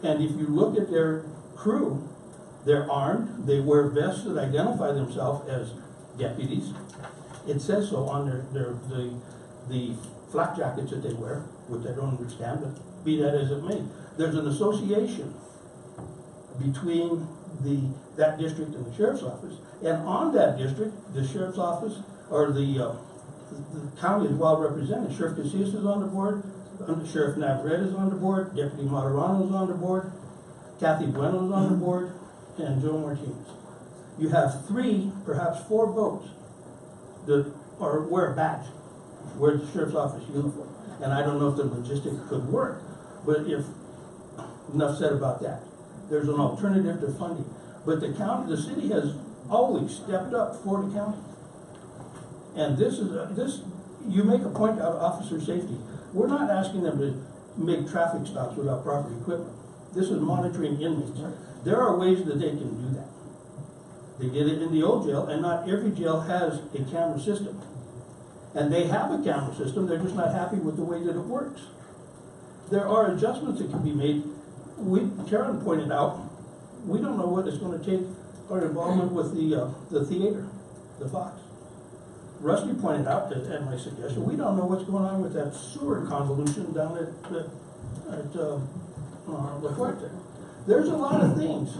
And if you look at their crew, they're armed, they wear vests that identify themselves as deputies. It says so on the flak jackets that they wear, which I don't understand, but be that as it may. There's an association between that district and the sheriff's office. And on that district, the sheriff's office, or the county is well represented. Sheriff Casillas is on the board, Sheriff Navarrete is on the board, Deputy Materano is on the board, Kathy Bueno is on the board, and Joe Martinez. You have 3, perhaps 4 votes that wear a badge, wear the sheriff's office uniform. And I don't know if the logistics could work, but if, enough said about that. There's an alternative to funding. But the city has always stepped up for the county. And you make a point out of officer safety. We're not asking them to make traffic stops without proper equipment. This is monitoring inmates. There are ways that they can do that. They did it in the old jail, and not every jail has a camera system. And they have a camera system, they're just not happy with the way that it works. There are adjustments that can be made. Karen pointed out, we don't know what it's going to take, our involvement with the theater, the Fox. Rusty pointed out, at my suggestion, we don't know what's going on with that sewer convolution down at La Fuerte. There's a lot of things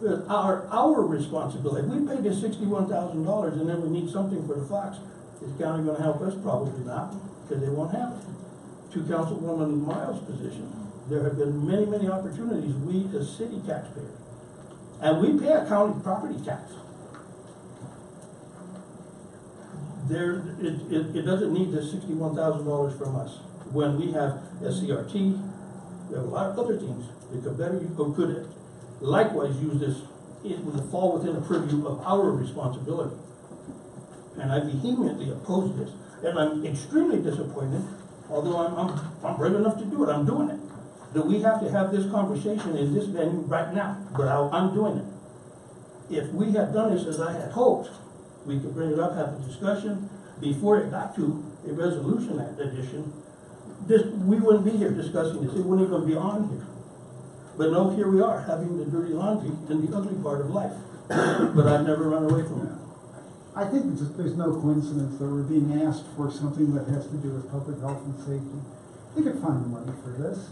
that are our responsibility. We paid this $61,000 and then we need something for the Fox. Is the county going to help us? Probably not, because they won't have it. To Councilwoman Miles' position, there have been many, many opportunities, we as city taxpayers. And we pay a county property tax. It doesn't need this $61,000 from us. When we have SCRT, we have a lot of other things that could likewise use this. It would fall within the purview of our responsibility. And I vehemently oppose this. And I'm extremely disappointed, although I'm brave enough to do it, I'm doing it, that we have to have this conversation in this venue right now, but I'm doing it. If we had done this as I had hoped, we could bring it up, have a discussion, before it got to a resolution addition, we wouldn't be here discussing this, it wouldn't even be on here. But no, here we are, having the dirty laundry in the ugly part of life. But I've never run away from that.
I think there's no coincidence that we're being asked for something that has to do with public health and safety. They could find the money for this.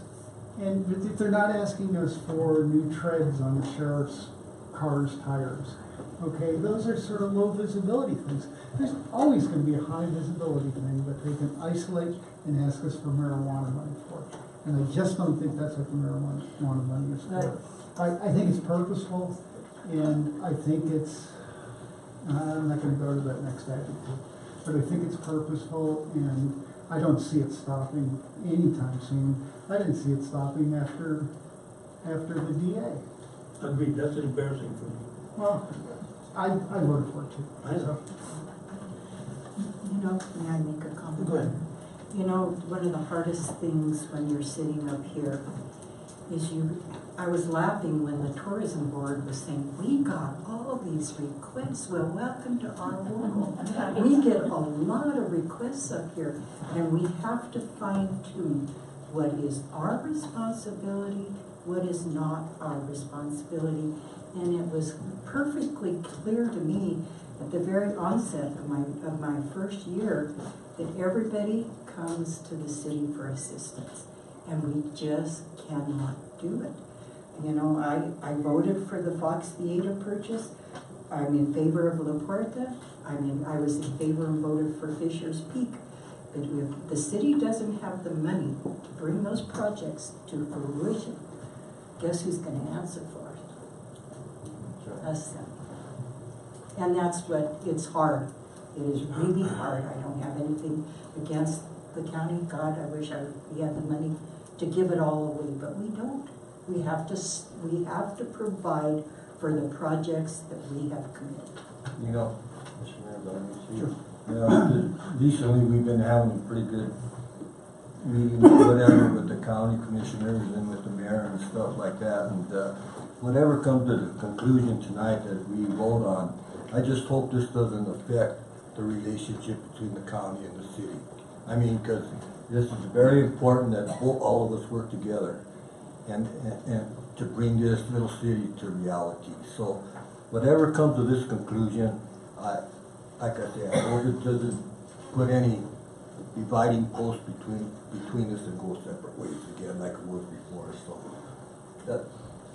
And if they're not asking us for new treads on the sheriff's car's tires, okay, those are sort of low visibility things. There's always going to be a high visibility thing that they can isolate and ask us for marijuana money for. And I just don't think that's what the marijuana money is for. I think it's purposeful, and I think it's, I'm not going to go to that next adjective, but I think it's purposeful, and I don't see it stopping anytime soon. I didn't see it stopping after the DA.
Agreed, that's embarrassing for me.
Well, I voted for it too.
I know.
You know, may I make a comment?
Go ahead.
You know, one of the hardest things when you're sitting up here is I was laughing when the tourism board was saying, we got all these requests, well, welcome to our world. We get a lot of requests up here, and we have to fine tune what is our responsibility, what is not our responsibility. And it was perfectly clear to me at the very onset of my first year that everybody comes to the city for assistance, and we just cannot do it. You know, I voted for the Fox Theater purchase. I'm in favor of La Puerta. I was in favor and voted for Fisher's Peak. But if the city doesn't have the money to bring those projects to fruition, guess who's going to answer for it? Us then. And that's what, it's hard. It is really hard. I don't have anything against the county. God, I wish we had the money to give it all away, but we don't. We have to provide for the projects that we have committed.
You know, Mr. Mayor, sure. Recently we've been having pretty good meeting, whatever, with the county commissioners and with the mayor and stuff like that, and, whatever comes to the conclusion tonight that we vote on, I just hope this doesn't affect the relationship between the county and the city. I mean, cause this is very important that all of us work together and to bring this little city to reality. So whatever comes to this conclusion, like I say, I hope it doesn't put any dividing post between us and go separate ways again like it was before. So that,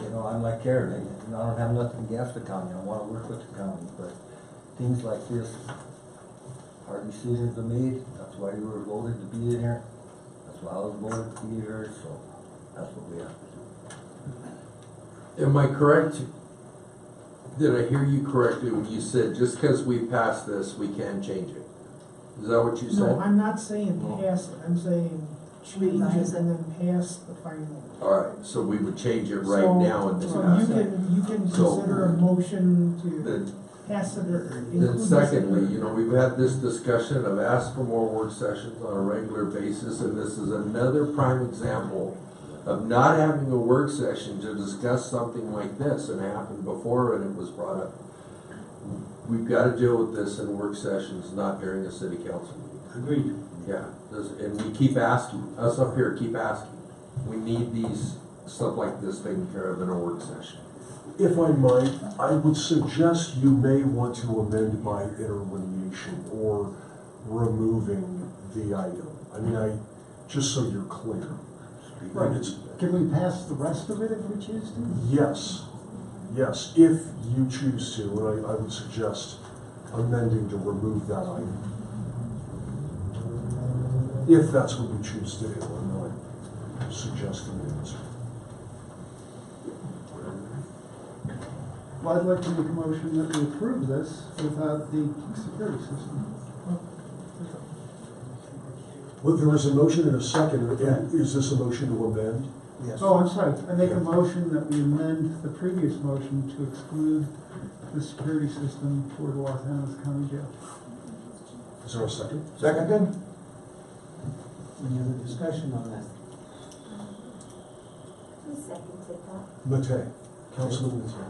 you know, I'm like Karen, I don't have nothing against the county. I want to work with the county, but things like this, hard decisions are made. That's why you were voted to be in here. That's why I was voted to be here. So that's what we have to do.
Am I correct? Did I hear you correctly when you said just because we passed this, we can change it? Is that what you said?
No, I'm not saying pass it, I'm saying change
Revise
it and then pass the final.
All right, so we would change it right
So-
now and then
So
pass
you
it.
can
So-
consider a motion to
Then,
pass it or include
then
this.
secondly, you know, we've had this discussion of ask for more work sessions on a regular basis, and this is another prime example of not having a work session to discuss something like this, and it happened before and it was brought up. We've got to deal with this in work sessions, not during a city council meeting.
Agreed.
Yeah, and we keep asking, us up here keep asking. We need these, stuff like this taken care of in a work session.
If I might, I would suggest you may want to amend by interlineation or removing the item. I mean, just so you're clear.
Right.
It's-
Can we pass the rest of it if we choose to?
Yes, yes, if you choose to, and I would suggest amending to remove that item. If that's what you choose to do, I'm not suggesting it.
Well, I'd like to make a motion that we approve this without the security system.
Well, there is a motion and a second. Is this a motion to amend?
Yes.
Oh, I'm sorry, I make a motion that we amend the previous motion to exclude the security system for the Los Angeles County Jail.
Is there a second?
Second. Any other discussion on that?
Who seconded that?
Matei, Councilman Matei.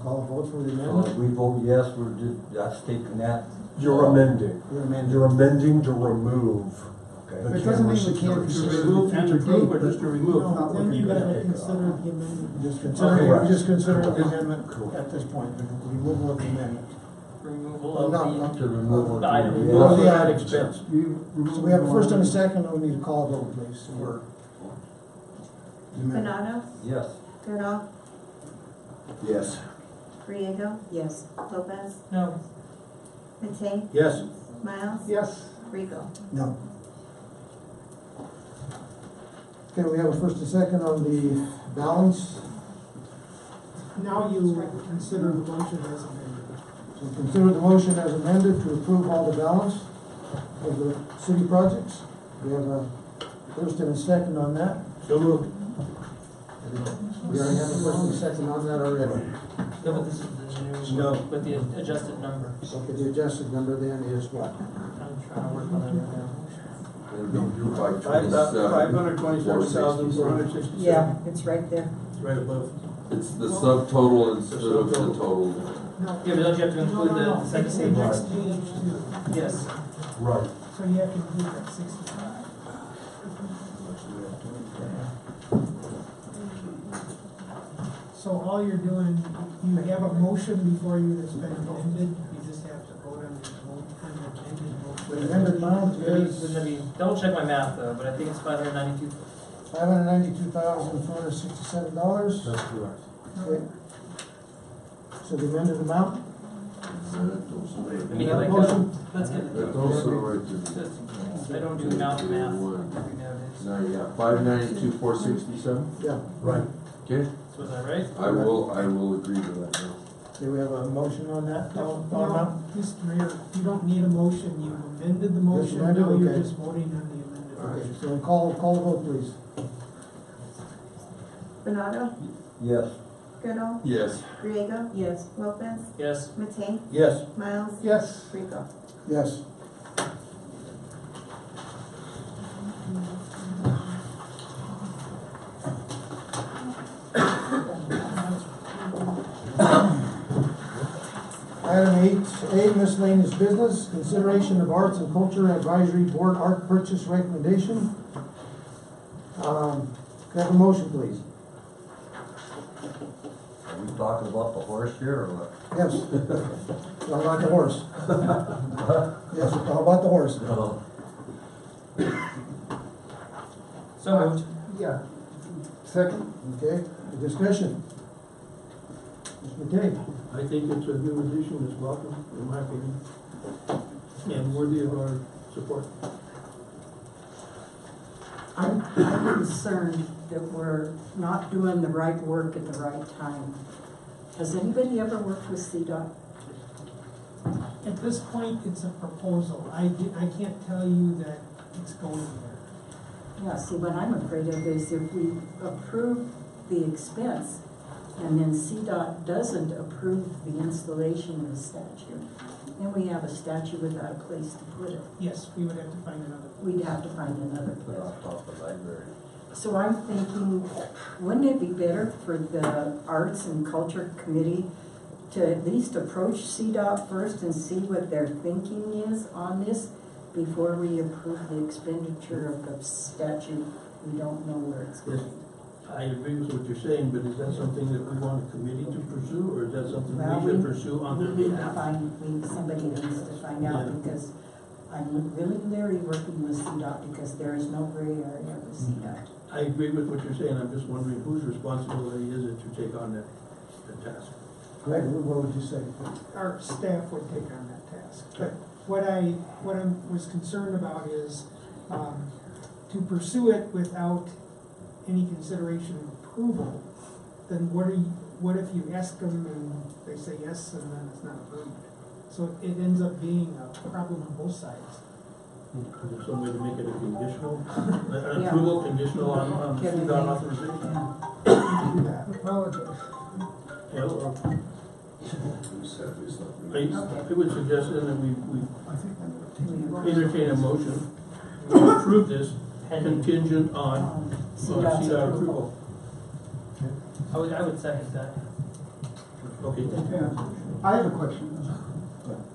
Call a vote for the amendment?
If we vote yes, we're just, that's taking that.
You're amending.
You're amending.
You're amending to remove.
Okay.
the
It doesn't mean we
camera
can't
security
To
consider
system.
remove
the
and
future
approve,
date,
or just to remove?
No, then you gotta consider the amendment. Just consider,
Okay.
just consider the amendment at this point, the removal of the amendment.
Removal
No,
of
no.
To remove
The item.
it.
Remove the
Yeah.
item.
Expense.
So we have a first and a second, and we need to call a vote, please.
Bernardo,
Yes.
Goodall,
Yes.
Griego,
Yes.
Lopez,
No.
Matei,
Yes.
Miles,
Yes.
Rico.
No. Okay, we have a first and second on the balance.
Now you consider the motion as amended.
So consider the motion as amended to approve all the balance of the city projects. We have a first and a second on that.
So moved.
We already have a first and a second on that already.
No, but this is the new,
No.
with the adjusted number.
Okay, the adjusted number then is what?
I'm trying to work on that right now.
Like
527,467.
Yeah, it's right there.
It's right above.
It's the subtotal instead of the total.
No.
Yeah, but don't you have to include the second
It's the
page?
next page too.
Yes.
Right.
So you have to include that 65. So all you're doing, you have a motion before you that's been amended, you just have to vote on the amended
The
motion.
amended amount is
Let me double check my math though, but I think it's 592.
$592,467.
That's correct.
Okay. So the amended amount?
Let me get like
Motion.
let's get it.
That's also right to
I don't do mountain math
One.
nowadays.
Now, yeah, 592,467,
Yeah.
Right.
okay?
So was that right?
I will agree to that now.
Okay, we have a motion on that, dollar amount?
No, Mr. Mayor, you don't need a motion, you amended the motion,
amended,
now you're
okay.
just voting on the amended
Okay,
motion.
so call the vote, please.
Bernardo,
Yes.
Goodall,
Yes.
Griego,
Yes.
Lopez,
Yes.
Matei,
Yes.
Miles,
Yes.
Rico.
Yes. Item 8A, miscellaneous business, consideration of Arts and Culture Advisory Board art purchase recommendation. Can I have a motion, please?
Are we talking about the horse here or what?
Yes. Talk about the horse. Yes, we're talking about the horse.
No.
So moved.
Yeah. Second?
Okay, discussion. Mr. McKay?
I think it's a new addition, it's welcome, in my opinion, and worthy of our support.
I'm concerned that we're not doing the right work at the right time. Has anybody ever worked with CDOT?
At this point, it's a proposal. I can't tell you that it's going there.
Yeah, see, what I'm afraid of is if we approve the expense and then CDOT doesn't approve the installation of the statue, then we have a statue without a place to put it.
Yes, we would have to find another.
We'd have to find another
Put on
place.
top of the library.
So I'm thinking, wouldn't it be better for the Arts and Culture Committee to at least approach CDOT first and see what their thinking is on this before we approve the expenditure of the statue? We don't know where it's
Yes,
going.
I agree with what you're saying, but is that something that we want a committee to pursue, or is that something
Well,
we should pursue on their
We need to
behalf?
find, somebody needs to find out,
Yeah.
because I'm really leery working with CDOT because there is no gray area with CDOT.
I agree with what you're saying, I'm just wondering whose responsibility is it to take on that task?
Greg, what would you say?
Our staff would take on that task. But what I was concerned about is to pursue it without any consideration of approval, then what if you ask them and they say yes and then it's not approved? So it ends up being a problem on both sides.
Is there some way to make it a conditional, an
Yeah.
approval conditional on
Can we
CDOT
make-
authorization?
Do that.
Apologize.
Yeah, or, I would suggest then that we
I think that
entertain a motion to approve this
Pending.
contingent on
CDOT's
CDOT
approval.
approval.
I would second that.
Okay,
Yeah. I have a question.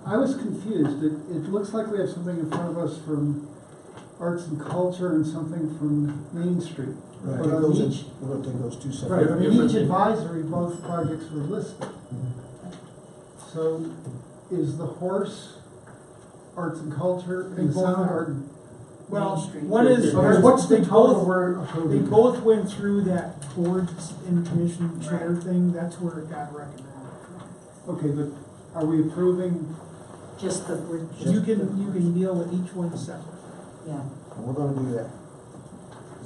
I was confused. It looks like we have something in front of us from Arts and Culture and something from Main Street.
We're
But
gonna
on
take those in-
each,
we're gonna take those two
right,
separate.
on each advisory, both projects were listed. So is the horse Arts and Culture
They
and
both
Sound
are.
Garden?
Well,
Street.
one is,
Okay,
What's the
they
total
both,
we're
they
approving?
both went through that boards and commission chair thing. That's where it got recommended.
Okay, but are we approving,
Just the, we're
You can deal with each one separate.
yeah.
We're gonna do that.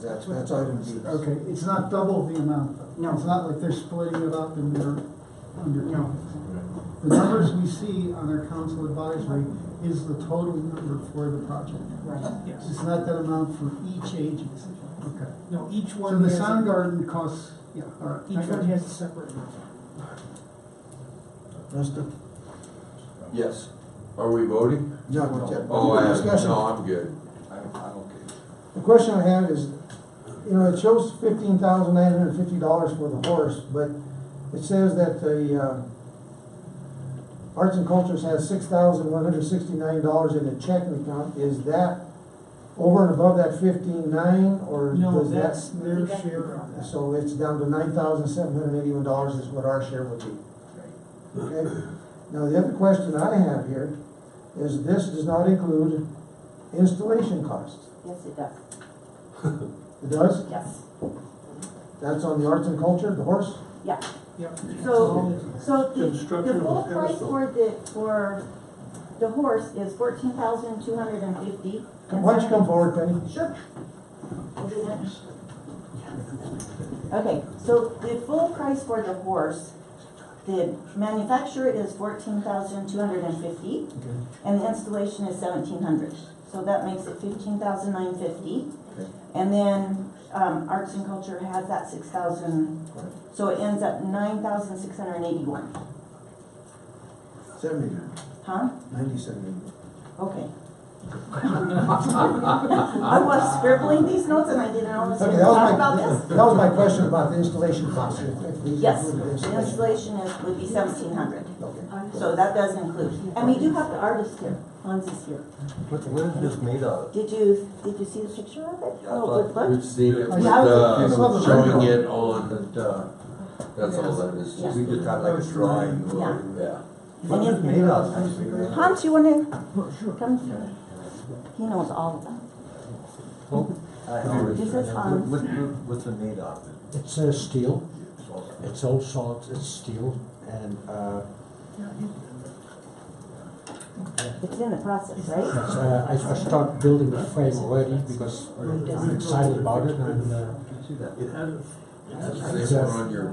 'Cause that's item B.
okay, it's not double the amount though?
No.
It's not like they're splitting it up and they're under.
No.
The numbers we see on our council advisory is the total number for the project.
Right.
Yes.
It's not that amount for each agency. Okay.
No, each
So
one
the
has,
Sound
a-
Garden costs, yeah, all right. I
each
got
one
you.
has a separate amount.
Mister?
Yes. Are we voting?
No, not yet.
Oh, I have,
Discussion.
no, I'm good.
I'm okay.
The question I have is, you know, it shows $15,950 for the horse, but it says that the, Arts and Cultures has $6,169 in the checking account. Is that over and above that 15,900, or
No,
does that?
that's their share of that.
So it's down to $9,781 is what our share would be. Okay? Now, the other question I have here is this does not include installation costs.
Yes, it does.
It does?
Yes.
That's on the Arts and Culture, the horse?
Yeah.
Yep.
So the
Construction of
full
a
price
pedestal.
for the horse is $14,250.
Why don't you come forward, Penny?
Sure. We'll do that. Okay, so the full price for the horse, the manufacturer is $14,250, and the installation is $1,700. So that makes it $15,950. And then Arts and Culture has that $6,000, so it ends up $9,681.
70,
Huh?
97.
Okay. I was scribbling these notes and I didn't know what to
Okay,
talk about this.
that was my question about the installation costs. If these
Yes,
included
the installation would be $1,700.
Okay.
So that does include, and we do have the artist here, Hans is here.
What is this made of?
Did you see the picture of it?
Yeah, I
Oh,
thought-
look.
We've seen it, with,
Yeah.
showing it on,
But,
that's all that is.
Yeah.
we just had like a drawing.
Yeah.
Yeah.
What is made of?
Hans, you wanna come through? He knows all of that. This is Hans.
What's it made of?
It's steel. It's all solid. It's steel, and
It's in the process, right?
I start building the frame already because I'm excited about it. And
It has a,
Same one on your,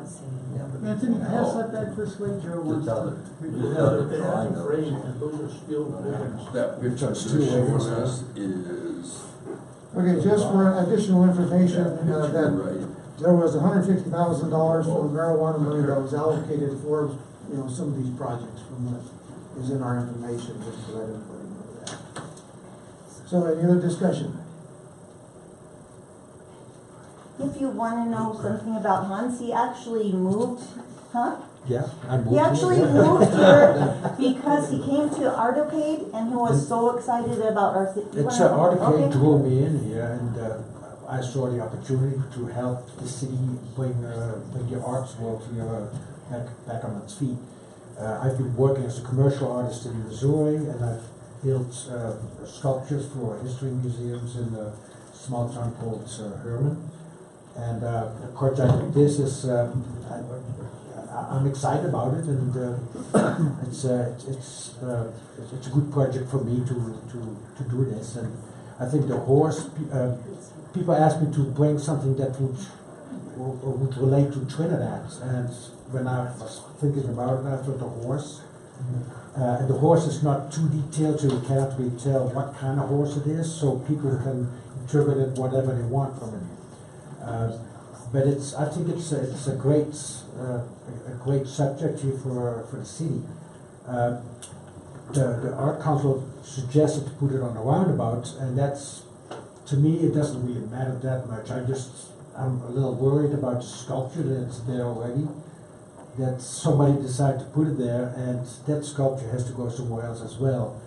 Anthony, pass that back this way, Joe.
Just other,
it
just
has
other
a
drawing of
frame,
it.
and those are steel frames.
that picture they're showing us is,
Okay, just for additional information, that
right.
there was $150,000 for the marijuana money that was allocated for, some of these projects from what is in our information, just to let everybody know that. So any other discussion?
If you wanna know something about Hans, he actually moved, huh?
yeah, I moved.
He actually
here.
moved here because he came to Artocade and he was so excited about our city.
It's Arcade drew me in here, and I saw the opportunity to help the city bring the arts world here back on its feet. I've been working as a commercial artist in Missouri, and I've built sculptures for history museums in a small town called Herman. And a project like this is, I'm excited about it, and it's a good project for me to do this. And I think the horse, people ask me to bring something that would relate to Trinidad, and when I was thinking about it, I thought the horse. And the horse is not too detailed, so you cannot really tell what kind of horse it is, so people can interpret it whatever they want from it. But I think it's a great subject here for the city. The Art Council suggested to put it on the roundabout, and that's, to me, it doesn't really matter that much. I'm a little worried about the sculpture that's there already, that somebody decided to put it there, and that sculpture has to go somewhere else as well.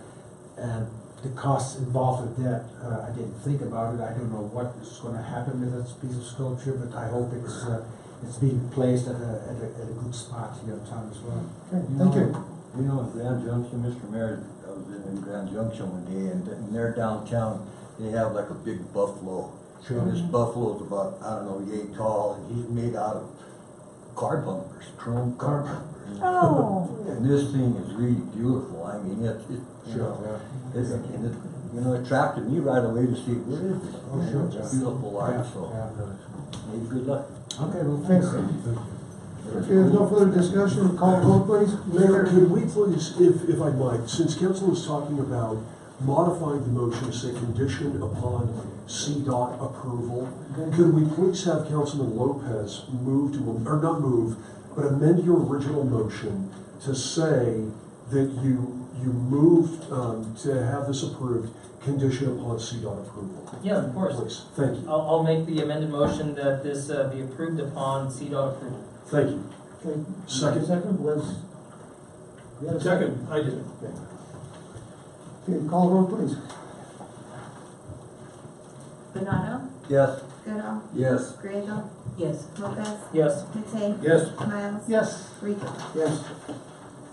And the costs involved with that, I didn't think about it. I don't know what is going to happen with that piece of sculpture, but I hope it's being placed at a good spot here in town as well.
Okay, thank you.
You know, in Grand Junction, Mr. Mayor, I was in Grand Junction one day, and in their downtown, they have like a big buffalo.
Sure.
And this buffalo's about, I don't know, yay tall, and he's made out of car bumpers, chrome car bumpers.
Oh.
And this thing is really beautiful. I mean, it attracted me right away to see what is this?
Oh, sure.
It's beautiful art, so maybe good luck.
Okay, well,
Thanks. If there's no further discussion, call the vote, please.
Mayor, could we please, if I might, since council is talking about modifying the motion to say conditioned upon CDOT approval, could we please have Councilman Lopez move to, or not move, but amend your original motion to say that you moved to have this approved conditioned upon CDOT approval?
Yeah, of course.
Please, thank you.
I'll make the amended motion that this be approved upon CDOT approval.
Thank you.
Okay.
Second?
Second was? We had a
Second, I did.
Okay, call the roll, please.
Bernardo,
Yes.
Goodall,
Yes.
Grego,
Yes.
Lopez,
Yes.
Matei,
Yes.
Miles,
Yes.
Rico.
Yes.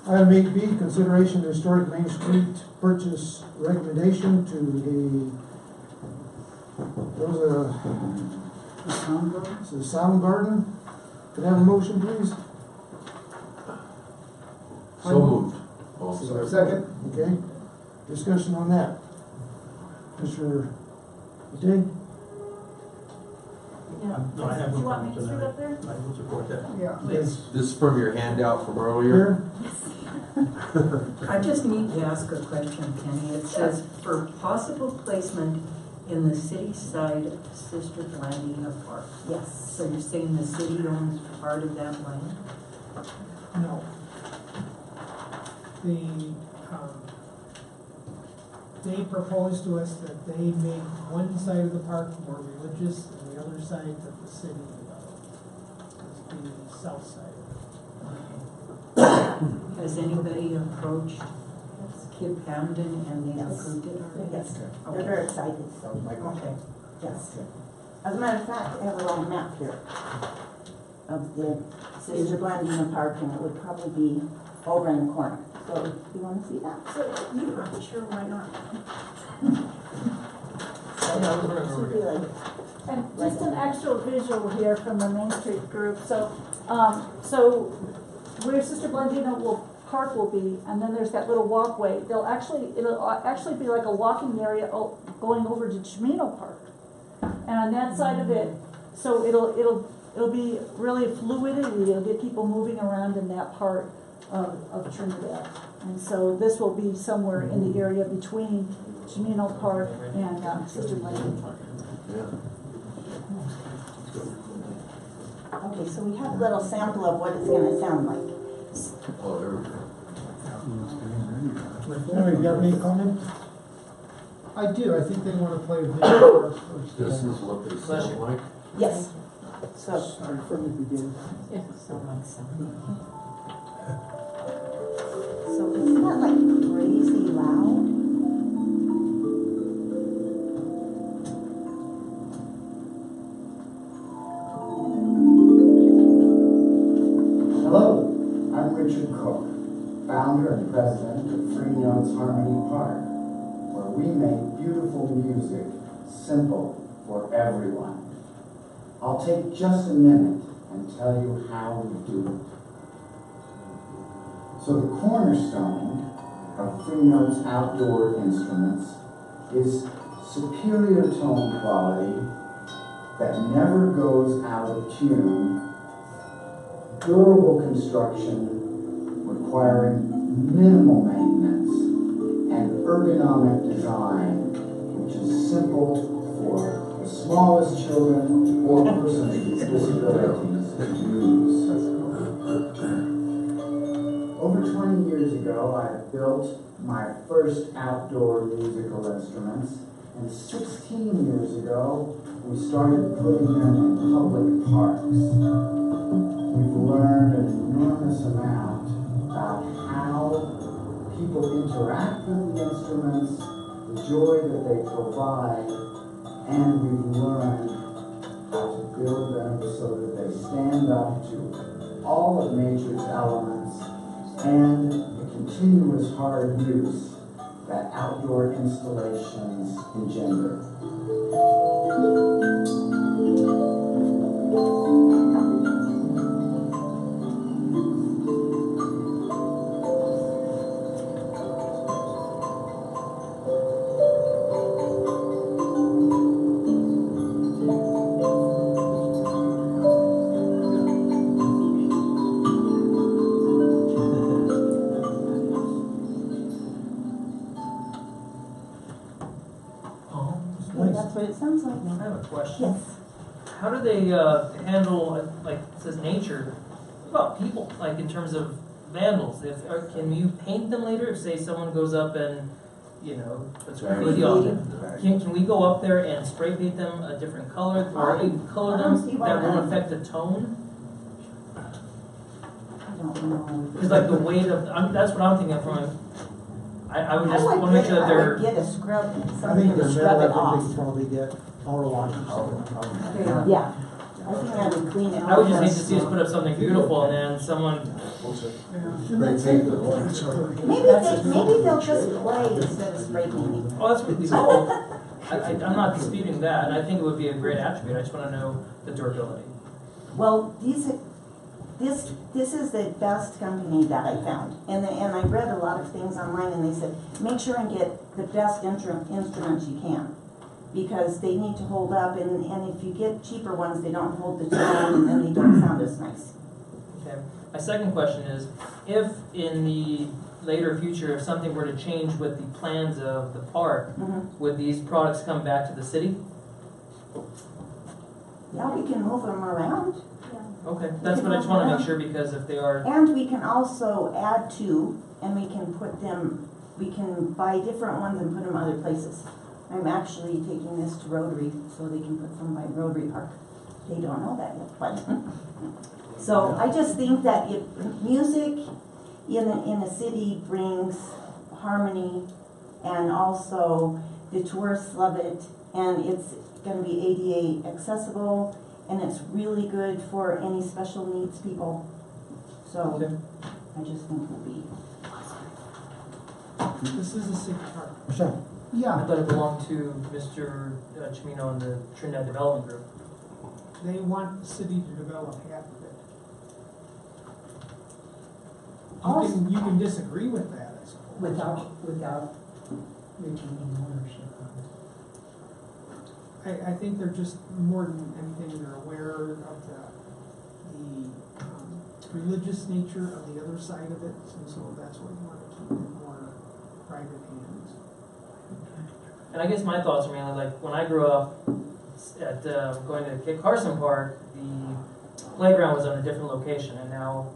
Item 8B, consideration of historic Main Street purchase recommendation to the Sound Garden. Could I have a motion, please?
So moved. Oh,
Second, okay. Discussion on that. Mr. Matei?
No, I have
Do you
no
want me
comment
to
on
sit
that.
up there?
I will support that.
Yeah.
Please.
This is from your handout from earlier?
I just need to ask a question, Kenny. It says, for possible placement in the city side district landing of park.
Yes.
So you're saying the city owns part of that land?
No. They proposed to us that they make one side of the park more religious and the other side that the city developed. It's the south side of it.
Has anybody approached Kip Hamden and they
Yes.
approved it already?
Yes, they're
Okay.
very excited, so,
Okay.
yes. As a matter of fact, I have a little map here of the Sister Blandina Park, and it would probably be over in the corner. So, you wanna see that?
Sure, why not?
Yeah, I was wondering
Should
over
be
here.
like,
And just an actual visual here from the Main Street group, so where Sister Blandina Park will be, and then there's that little walkway, it'll actually be like a walking area going over to Chimino Park. And on that side of it, so it'll be really fluidity, it'll get people moving around in that part of Trinidad. And so this will be somewhere in the area between Chimino Park and Sister Blandina Park.
okay, so we have a little sample of what it's gonna sound like.
Oh, there we go.
Henry, you have any comment? I do, I think they wanna play a video first.
This is what they sound like.
Yes. So,
Start from the beginning.
so it's not like crazy loud.
Hello, I'm Richard Cook, founder and president of Free Notes Harmony Park, where we make beautiful music simple for everyone. I'll take just a minute and tell you how we do it. So the cornerstone of Free Notes outdoor instruments is superior tone quality that never goes out of tune, durable construction requiring minimal maintenance, and ergonomic design, which is simple for the smallest children or persons with disabilities to use. Over 20 years ago, I built my first outdoor musical instruments, and 16 years ago, we started putting them in public parks. We've learned an enormous amount about how people interact with the instruments, the joy that they provide, and we've learned how to build them so that they stand up to all of nature's elements and the continuous hard use that outdoor installations engender.
That's what it sounds like.
I have a question.
Yes.
How do they handle, like, it says nature, what about people, like in terms of vandals? Can you paint them later if, say, someone goes up and, you know, puts graffiti on them? Can we go up there and spray paint them a different color, or even color them that won't affect the tone?
I don't know.
Because like the weight of, that's what I'm thinking of from, I would just want to make sure that
I
they're.
would get a scrub,
I
something
think
to
the
scrub it
metal, I think
off.
you probably get power wash or something.
Yeah, I think I would clean it off.
I would just hate to see us put up something beautiful and then someone,
Maybe they'll just play instead of spray painting.
oh, that's really cool. I'm not disputing that, and I think it would be a great attribute, I just want to know the durability.
Well, this is the best company that I found, and I read a lot of things online, and they said, make sure and get the best instruments you can, because they need to hold up, and if you get cheaper ones, they don't hold the tone, and then they don't sound as nice.
Okay. My second question is, if in the later future, if something were to change with the plans of the park, would these products come back to the city?
Yeah, we can move them around.
Okay, that's what I just want to make sure, because if they are,
And we can also add to, and we can put them, we can buy different ones and put them other places. I'm actually taking this to Rotary, so they can put some by Rotary Park. They don't know that yet, but. So I just think that music in a city brings harmony, and also the tourists love it, and it's gonna be ADA accessible, and it's really good for any special needs people. So,
Okay.
I just think it'll be
This is a city park.
Michelle?
I
Yeah,
thought it belonged to Mr. Chimino and the Trinidad Development Group.
They want the city to develop half of it. You can disagree with that, I suppose.
Without retaining ownership of it.
I think they're just, more than anything, they're aware of the religious nature of the other side of it, and so that's what we want to keep in more private hands.
And I guess my thoughts are mainly like when I grew up at going to Kit Carson Park, the playground was on a different location, and now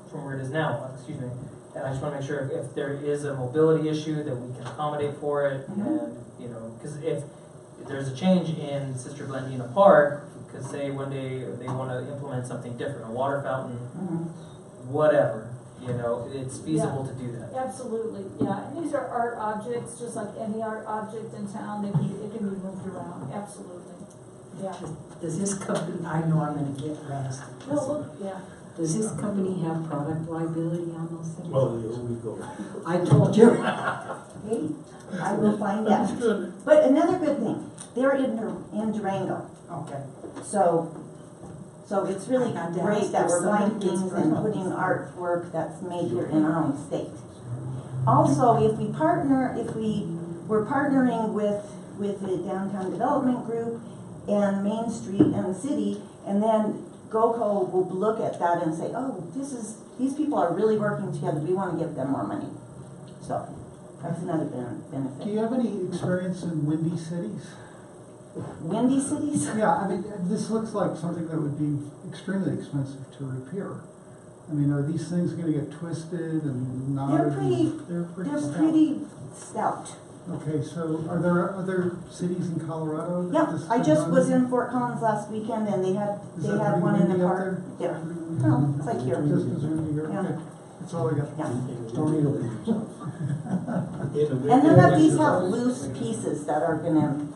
from where it is now, excuse me. And I just want to make sure if there is a mobility issue that we can accommodate for it, and you know, because if there's a change in Sister Glendina Park, because say one day they want to implement something different, a water fountain, whatever, you know, it's feasible to do that.
Absolutely, yeah, and these are art objects, just like any art object in town, it can be moved around, absolutely, yeah.
Does this company, I know I'm gonna get razzed.
No, look, yeah.
Does this company have product liability on those things?
Well, here we go.
I told you.
Hey, I will find out. But another good thing, they're in Durango,
Okay.
so it's really
I had to
great
ask
that
if
we're buying
somebody gets
things and
hurt.
putting artwork that's made here in our own state. Also, if we're partnering with the Downtown Development Group and Main Street and the city, and then GOCO will look at that and say, oh, these people are really working together, we wanna give them more money. So, that's another benefit.
do you have any experience in windy cities?
Windy cities?
Yeah, I mean, this looks like something that would be extremely expensive to repair. I mean, are these things gonna get twisted and knotted?
They're
stout.
pretty stout.
Okay, so are there other cities in Colorado? that
Yeah,
this
I
can
just
run
was
in?
in Fort Collins last weekend and they had
Is that pretty
one in
windy
the
out
park.
there?
Yeah, no, it's like here.
Just as windy here,
Yeah.
okay. That's all I got.
Yeah.
And
And none of these have loose pieces that are gonna,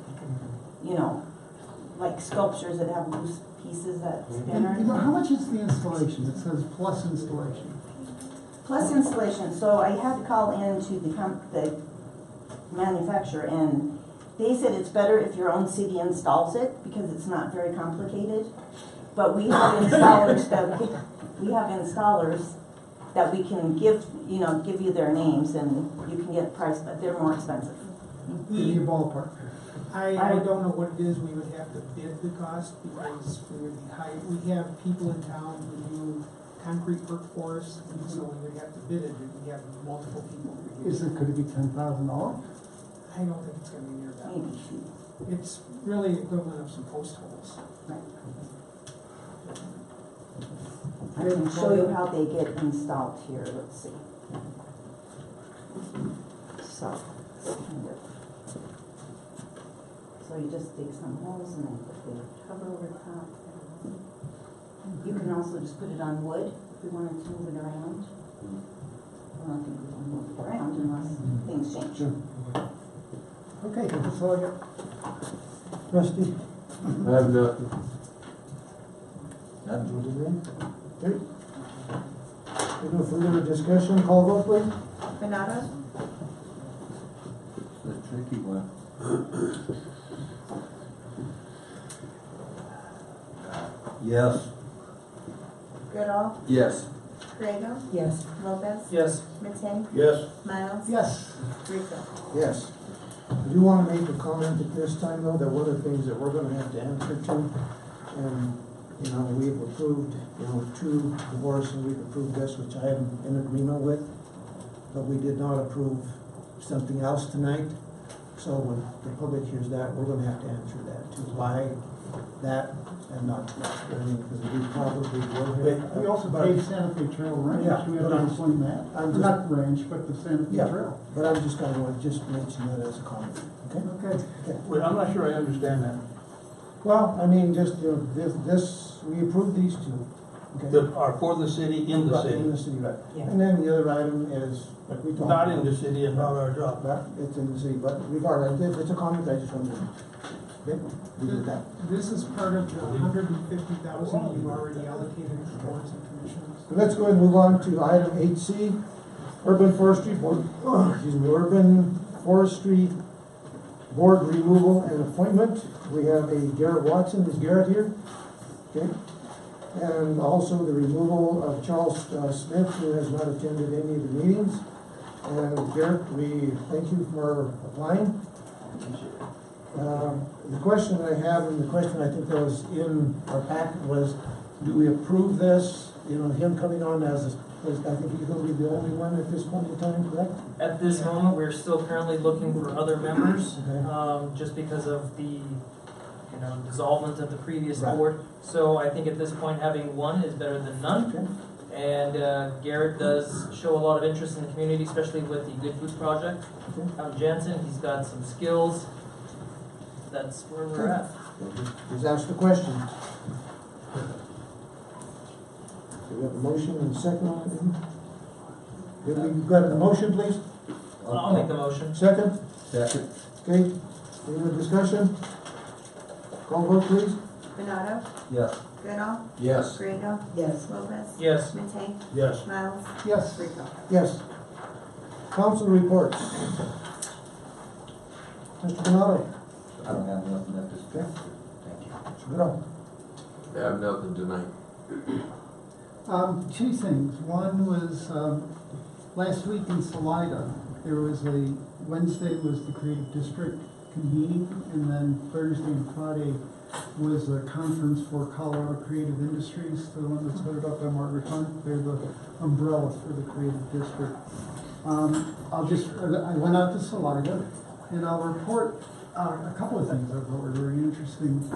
you know, like sculptures that have loose pieces that spin or
And, you know, how
anything.
much is the installation? It says plus installation.
Plus installation, so I had to call in to the manufacturer, and they said it's better if your own city installs it, because it's not very complicated. But we have installers that we can give you their names, and you can get price, but they're more expensive.
Give me a ballpark.
I don't know what it is, we would have to bid the cost, because we have people in town who do concrete work for us, and so we would have to bid it, and we have multiple people.
Could it be $10,000?
I don't think it's gonna be near that
Maybe.
much. It's really equivalent of some post holes.
I can show you how they get installed here, let's see. So you just dig some holes and then put the cover over top. You can also just put it on wood if we wanted to move it around. I don't think we can move it around unless things change.
Okay, that's all I got. Trustee?
I have nothing.
Okay. No further discussion, call vote please.
Bernardo?
It's a tricky one. Yes.
Goodall?
Yes.
Grego?
Yes.
Lopez?
Yes.
Matei?
Yes.
Miles?
Yes.
Rico?
Yes. I do want to make a comment at this time, though, that one of the things that we're going to have to answer to, and, you know, we've approved, 2 divorces, we've approved this, which I am in agreement with, but we did not approve something else tonight. So when the public hears that, we're going to have to answer that too. Why that and not that? I mean, because we probably will.
We also paved Santa Fe Trail Ranch,
Yeah,
we have to explain that.
I'm just-
Not ranch, but the Santa Fe
Yeah,
Trail.
but I'm just going to just mention that as a comment, okay?
Okay.
Wait, I'm not sure I understand that.
Well, I mean, just, this, we approved these 2. Okay.
that are for the city, in the
Right, in the
city.
city, right.
Yeah.
And then the other item is, like we talked
Not
about.
in the city and not our job.
But it's in the city, but regardless, if it's a comment, I just wanted to, okay, we did that.
This is part of the 150,000 you've already allocated to boards and commissions.
So let's go ahead and move on to item 8C, Urban Forestry Board, Urban Forestry Board removal and appointment. We have a Garrett Watson. Is Garrett here? Okay. And also the removal of Charles Smith, who has not attended any of the meetings. And Garrett, we thank you for applying. The question that I have, and the question I think that was in our packet was, do we approve this? You know, him coming on as I think he's gonna be the only one at this point in time, correct?
At this moment, we're still currently looking for other members,
Okay.
just because of the, dissolvement of the previous
Right.
board. So I think at this point, having one is better than none.
Okay.
And Garrett does show a lot of interest in the community, especially with the Good Food Project
Okay.
out in Jansen. He's got some skills. That's where we're at.
He's asked the question. So we have a motion and a second on it. Good, we've got a motion, please?
I'll make the motion.
Second?
Second.
Okay, any other discussion? Call vote, please.
Benado,
Yes.
Goodall,
Yes.
Grego,
Yes.
Lopez.
Yes.
Matei,
Yes.
Miles,
Yes.
Rico.
Yes. Council reports. Mr. Donato.
I don't have nothing at this time. Thank you.
Mr. Goodall.
I have nothing tonight.
Two things. One was, last week in Salida, there was Wednesday was the Creative District convening, and then Thursday and Friday was a conference for Colorado Creative Industries, the one that's headed up by Margaret Hunt. They're the umbrella for the Creative District. I went out to Salida, and I'll report a couple of things I thought were very interesting.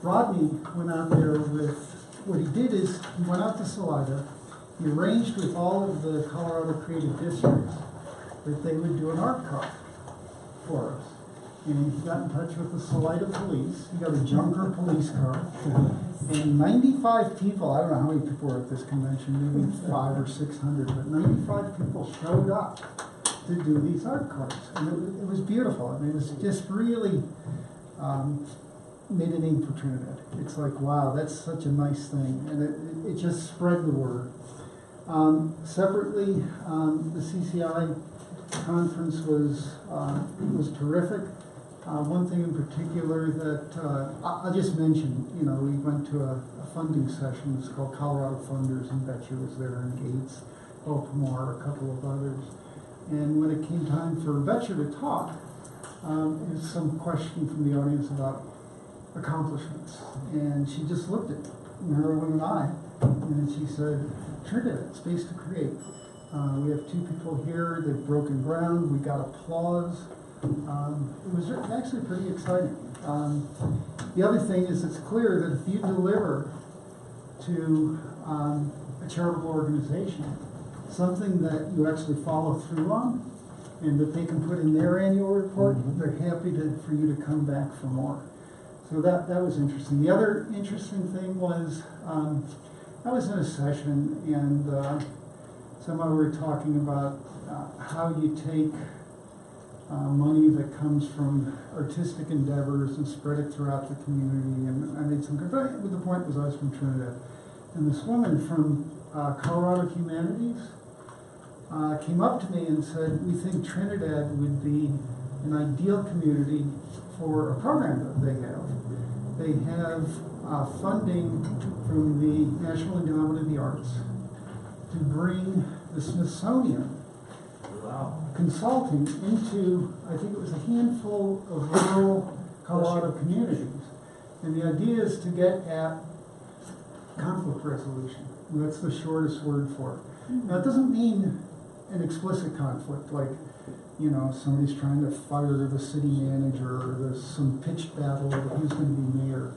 Rodney went out there with, what he did is, he went out to Salida, he arranged with all of the Colorado Creative Districts that they would do an art car for us. And he got in touch with the Salida police, he got a junker police car, and 95 people, I don't know how many people were at this convention, maybe 500 or 600, but 95 people showed up to do these art cars. And it was beautiful. I mean, it was just really made a name for Trinidad. It's like, wow, that's such a nice thing. And it just spread the word. Separately, the CCI conference was terrific. One thing in particular that I'll just mention, we went to a funding session. It's called Colorado Funders, and Betcher was there, and Gates, Baltimore, a couple of others. And when it came time for Betcher to talk, there was some question from the audience about accomplishments. And she just looked at Marilyn and I, and she said, Trinidad, Space to Create. We have 2 people here, they've broken ground, we got applause. It was actually pretty exciting. The other thing is, it's clear that if you deliver to a charitable organization something that you actually follow through on, and that they can put in their annual report, they're happy for you to come back for more. So that was interesting. The other interesting thing was, I was in a session, and somehow we were talking about how you take money that comes from artistic endeavors and spread it throughout the community. And I made some good, but the point was I was from Trinidad. And this woman from Colorado Humanities came up to me and said, we think Trinidad would be an ideal community for a program that they have. They have funding from the National Endowment of the Arts to bring the Smithsonian consulting into, I think it was a handful of rural Colorado communities. And the idea is to get at conflict resolution. And that's the shortest word for it. Now, it doesn't mean an explicit conflict, like, somebody's trying to fire the city manager, or there's some pitched battle over who's going to be mayor.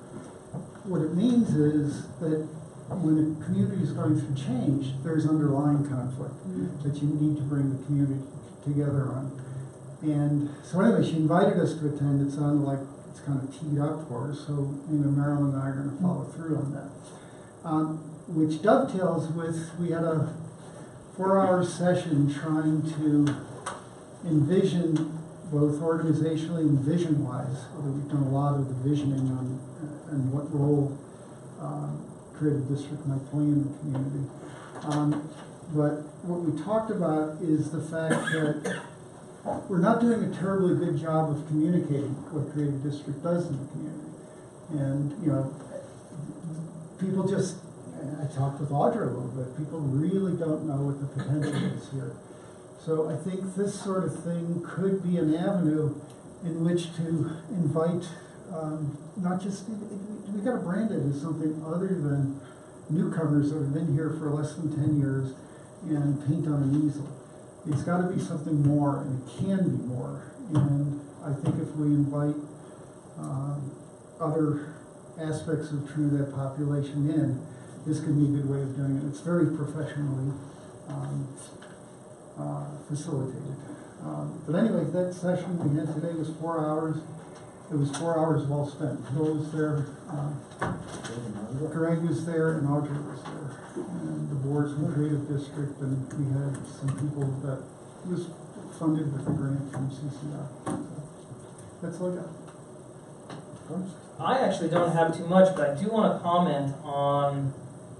What it means is that when a community is going through change, there's underlying conflict that you need to bring the community together on. And so anyway, she invited us to attend. It sounded like it's kind of teed up for us, so Marilyn and I are going to follow through on that. which dovetails with, we had a 4-hour session trying to envision both organizationally and vision-wise, although we've done a lot of the visioning on what role creative district might play in the community. But what we talked about is the fact that we're not doing a terribly good job of communicating what creative district does in the community. And, you know, people just, I talked with Audra a little bit, people really don't know what the potential is here. So I think this sort of thing could be an avenue in which to invite, not just, we got to brand it as something other than newcomers that have been here for less than 10 years and paint on an easel. It's got to be something more, and it can be more. And I think if we invite other aspects of Trinidad population in, this could be a good way of doing it. It's very professionally facilitated. But anyway, that session we had today was 4 hours. It was 4 hours well spent. Bill was there, Greg was there, and Audrey was there. And the boards from the creative district, and we had some people that was funded with a grant from CCI. So that's all I got.
I actually don't have too much, but I do want to comment on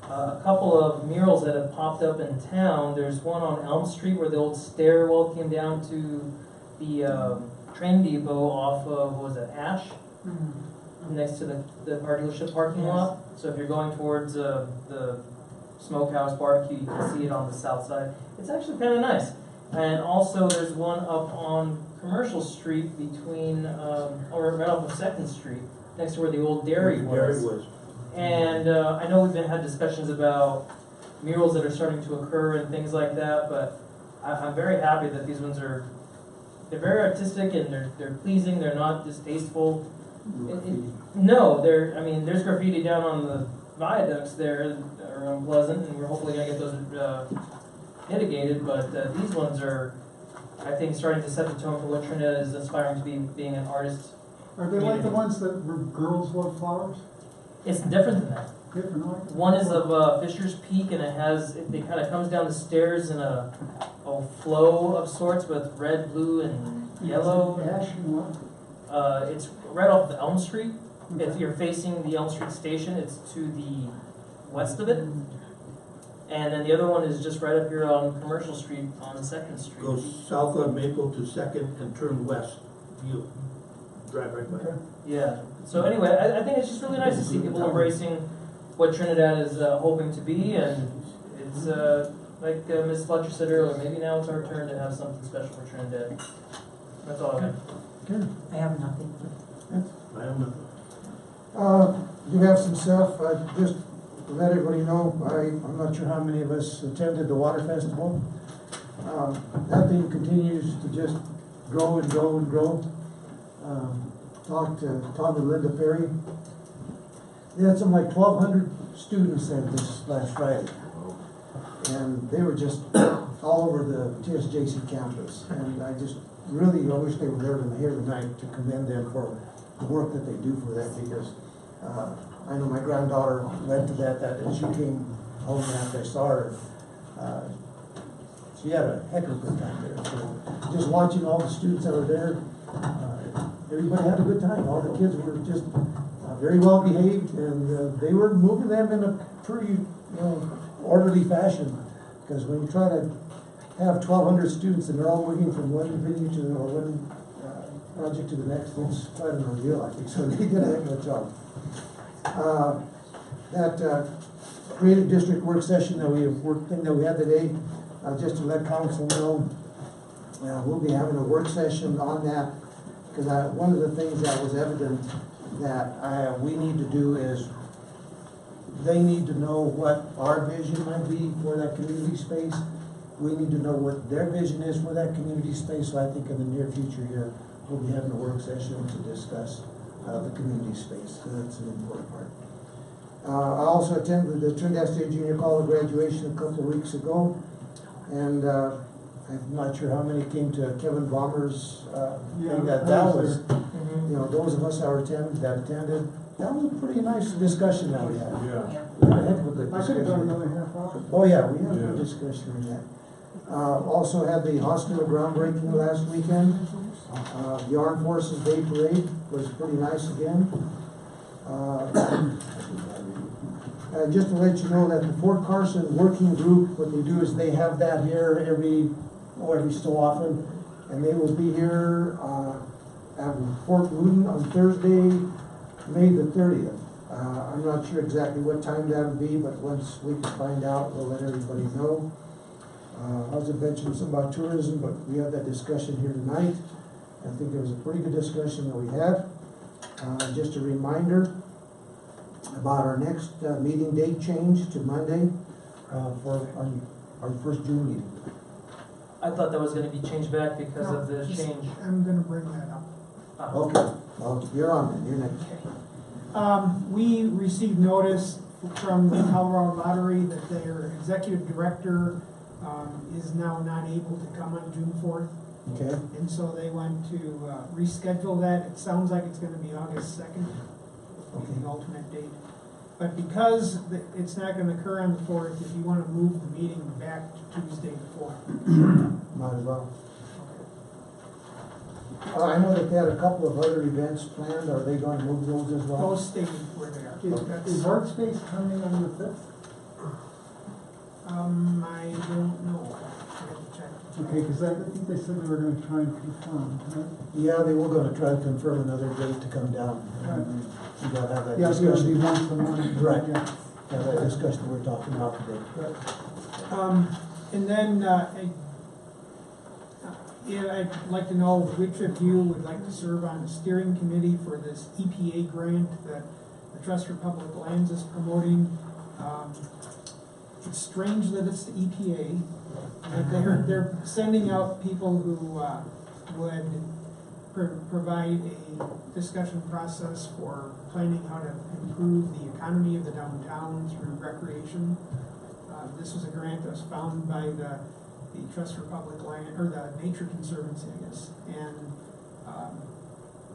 a couple of murals that have popped up in town. There's one on Elm Street where the old stairwell came down to the train depot off of, what was it, Ash? Mm-hmm. Next to the car dealership parking lot. So if you're going towards the Smokehouse Barbecue, you can see it on the south side. It's actually kind of nice. And also there's one up on Commercial Street between, or right off of 2nd Street, next to where the old dairy was. And I know we've had discussions about murals that are starting to occur and things like that, but I'm very happy that these ones they're very artistic and they're pleasing, they're not distasteful. No, I mean, there's graffiti down on the viaducts there around Pleasant, and we're hopefully gonna get those mitigated, but these ones are, I think, starting to set the tone for what Trinidad is aspiring to be, being an artist.
Are they like the ones that were Girls Love Flowers?
It's different than that.
Different, like
one is of Fisher's Peak, and it kind of comes down the stairs in a flow of sorts with red, blue, and yellow.
Ash and what?
It's right off the Elm Street. If you're facing the Elm Street station, it's to the west of it. And then the other one is just right up here on Commercial Street on 2nd Street.
Go south of Maple to 2nd and turn west. You drive right by.
Okay.
Yeah. So anyway, I think it's just really nice to see people embracing what Trinidad is hoping to be, and it's like Ms. Fletcher said earlier, maybe now it's our turn to have something special for Trinidad. That's all I have.
Okay.
I have nothing.
I have nothing.
You have some stuff, just to let everybody know, I'm not sure how many of us attended the Water Festival. That thing continues to just grow and grow and grow. Talked to Linda Perry. They had some like 1,200 students there this last Friday. And they were just all over the TSJC campus. And I just really, I wish they were there here tonight to commend them for the work that they do for that, because I know my granddaughter went to that and she came home after I saw her. She had a heck of a good time there. So just watching all the students that were there, everybody had a good time. All the kids were just very well behaved, and they were moving them in a pretty, orderly fashion. Because when you try to have 1,200 students and they're all moving from one venue to one project to the next, it's quite an ordeal, I think. So they did a heck of a job. That creative district work session that we had today, just to let council know, we'll be having a work session on that, because one of the things that was evident that we need to do is they need to know what our vision might be for that community space. We need to know what their vision is for that community space. So I think in the near future here, we'll be having a work session to discuss the community space. So that's an important part. I also attended the Trinidad State Junior College graduation a couple of weeks ago, and I'm not sure how many came to Kevin Bomber's thing. That was, those of us that attended, That was a pretty nice discussion that we had.
Yeah.
Heck with the
I could have done
discussion.
another half hour.
Oh, yeah, we had a
Yeah.
good discussion on that. Also had the hospital groundbreaking last weekend. The Armed Forces Day Parade was pretty nice again. Just to let you know that the Fort Carson Working Group, what they do is they have that here every so often. And they will be here, at Fort Woodin on Thursday, May the 30th. I'm not sure exactly what time that'll be, but once we can find out, we'll let everybody know. I was mentioning something about tourism, but we had that discussion here tonight. I think it was a pretty good discussion that we had. Just a reminder about our next meeting date change to Monday for our first June meeting.
I thought that was gonna be changed back because of the change.
I'm gonna bring that up.
Okay, well, you're on then, you're next.
We received notice from the Colorado Lottery that their executive director is now not able to come on June 4th.
Okay.
And so they want to reschedule that. It sounds like it's gonna be August 2nd, the alternate date. But because it's not gonna occur on the 4th, if you wanna move the meeting back to Tuesday before.
Might as well. I know that they had a couple of other events planned. Are they going to move those as well?
Those stay where they are.
Is Art Space coming on the 5th?
I don't know. I have to check.
Okay, because I think they said they were gonna try and confirm, right?
Yeah, they were gonna try to confirm another date to come down.
Right.
We gotta have that
Yeah, it's gonna be
discussion.
once a month.
Right.
Yeah.
Have that discussion we're talking about today.
And then, I'd like to know which of you would like to serve on the steering committee for this EPA grant that the Trust for Public Lands is promoting. It's strange that it's the EPA, that they're sending out people who would provide a discussion process for planning how to improve the economy of the downtown through recreation. This was a grant that was found by the Trust for Public Land, or the Nature Conservancy, I guess. And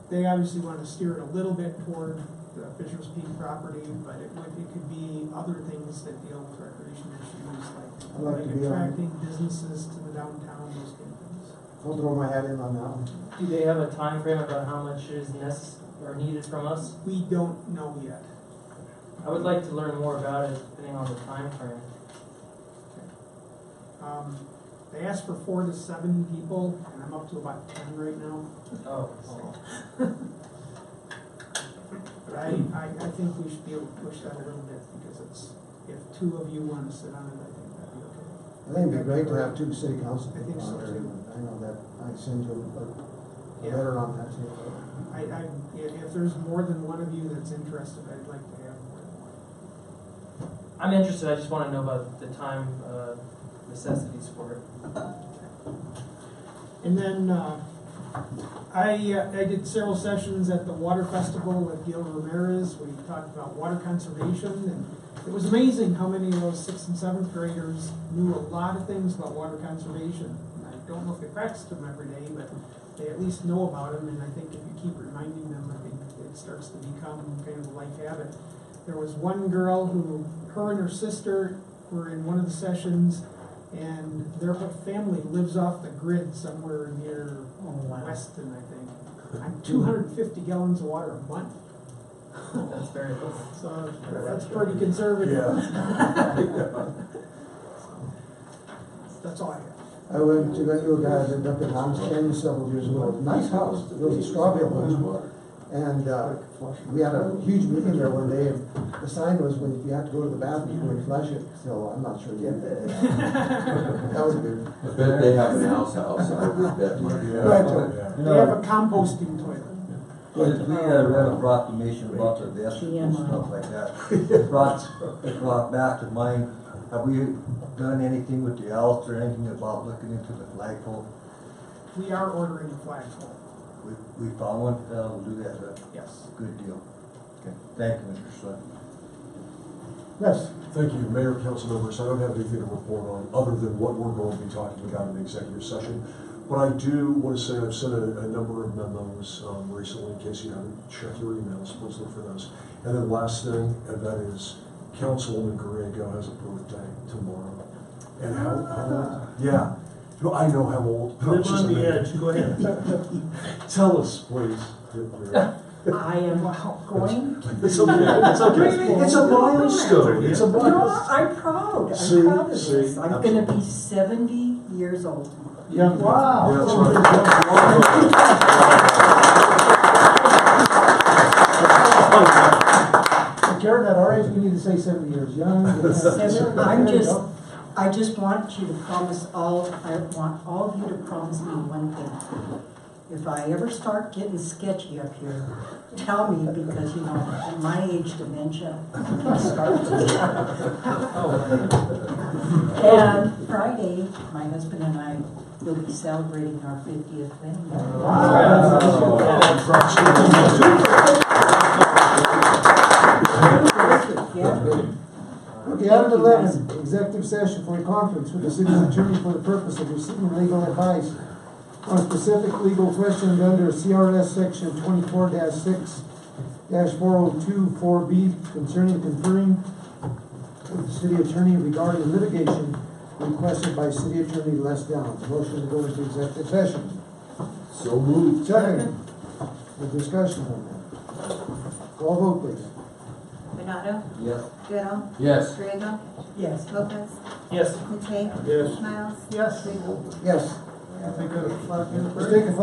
they obviously want to steer it a little bit toward the Fisher's Peak property, but it could be other things that deal with recreation issues, like attracting businesses to the downtown, those kind of things.
I'll throw my hat in on that one.
Do they have a time frame about how much is or needed from us?
We don't know yet.
I would like to learn more about it, depending on the time frame.
They asked for 4 to 7 people, and I'm up to about 10 right now.
Oh.
But I think we should be able to push that a little bit, because if 2 of you want to sit on it, I think that'd be okay.
I think it'd be great to have 2 city council
I think
people
so,
on there.
too.
I know that, I send you a letter on that too.
If there's more than one of you that's interested, I'd like to have more than one.
I'm interested, I just want to know about the time necessities for it.
And then I did several sessions at the Water Festival with Gil Ramirez. We talked about water conservation, and it was amazing how many of those 6th and 7th graders knew a lot of things about water conservation. And I don't know if they practiced them every day, but they at least know about them, and I think if you keep reminding them, I think it starts to become kind of a life habit. There was one girl who, her and her sister were in one of the sessions, and their whole family lives off the grid somewhere near Weston, I think. On 250 gallons of water a month.
That's very low.
So that's pretty conservative.
Yeah.
That's all I have.
I went to that little guy that up in Hans Canyon several years ago. Nice house. It was a straw bale house. And we had a huge meeting there one day, and the sign was, when if you have to go to the bathroom, you would flush it. So I'm not sure yet. That was good.
I bet they have an outhouse, I would bet money.
Right.
They have a composting toilet.
Since we read a proclamation about the veterans and stuff like that, it brought back to mind, have we done anything with the Elks or anything about looking into the flagpole?
We are ordering a flagpole.
We found one, we'll do that,
Yes.
good deal. Okay, thank you, Mr. Slud.
Yes.
Thank you, Mayor, council members. I don't have anything to report on other than what we're going to be talking about in the executive session. But I do want to say I've sent a number of memos recently, in case you haven't checked your emails, please look for those. And then last thing, and that is Councilwoman Griego has a birthday tomorrow. And how old? Yeah, no, I know how old. but I'm
Live
just
on the
amazed.
edge, go ahead.
Tell us, please.
I am going.
It's okay, it's okay. It's a milestone, it's a
No,
milestone.
I'm proud.
See,
I'm proud of
see,
this. I'm gonna
absolutely.
be 70 years old tomorrow.
Young.
Yeah, that's right.
Karen, at our age, we need to say 70 years young.
I just want you to promise I want all of you to promise me one thing. If I ever start getting sketchy up here, tell me, because, you know, at my age, dementia can start to. And Friday, my husband and I will be celebrating our 50th wedding.
Okay, item 11, executive session for a conference with the city's attorney for the purpose of receiving legal advice on specific legal questions under CRS section 24-6-4024B concerning conferring with the city attorney regarding litigation requested by city attorney Les Downs. Motion to go into executive session.
So moved.
Second. The discussion on that. Call vote, please.
Bernardo?
Yes.
Guerrero?
Yes.
Griego?
Yes.
Lopez?
Yes.
Matei?
Yes.
Miles?
Yes.
Riegel?
Yes.
Take a 5-minute break.
Let's take a 5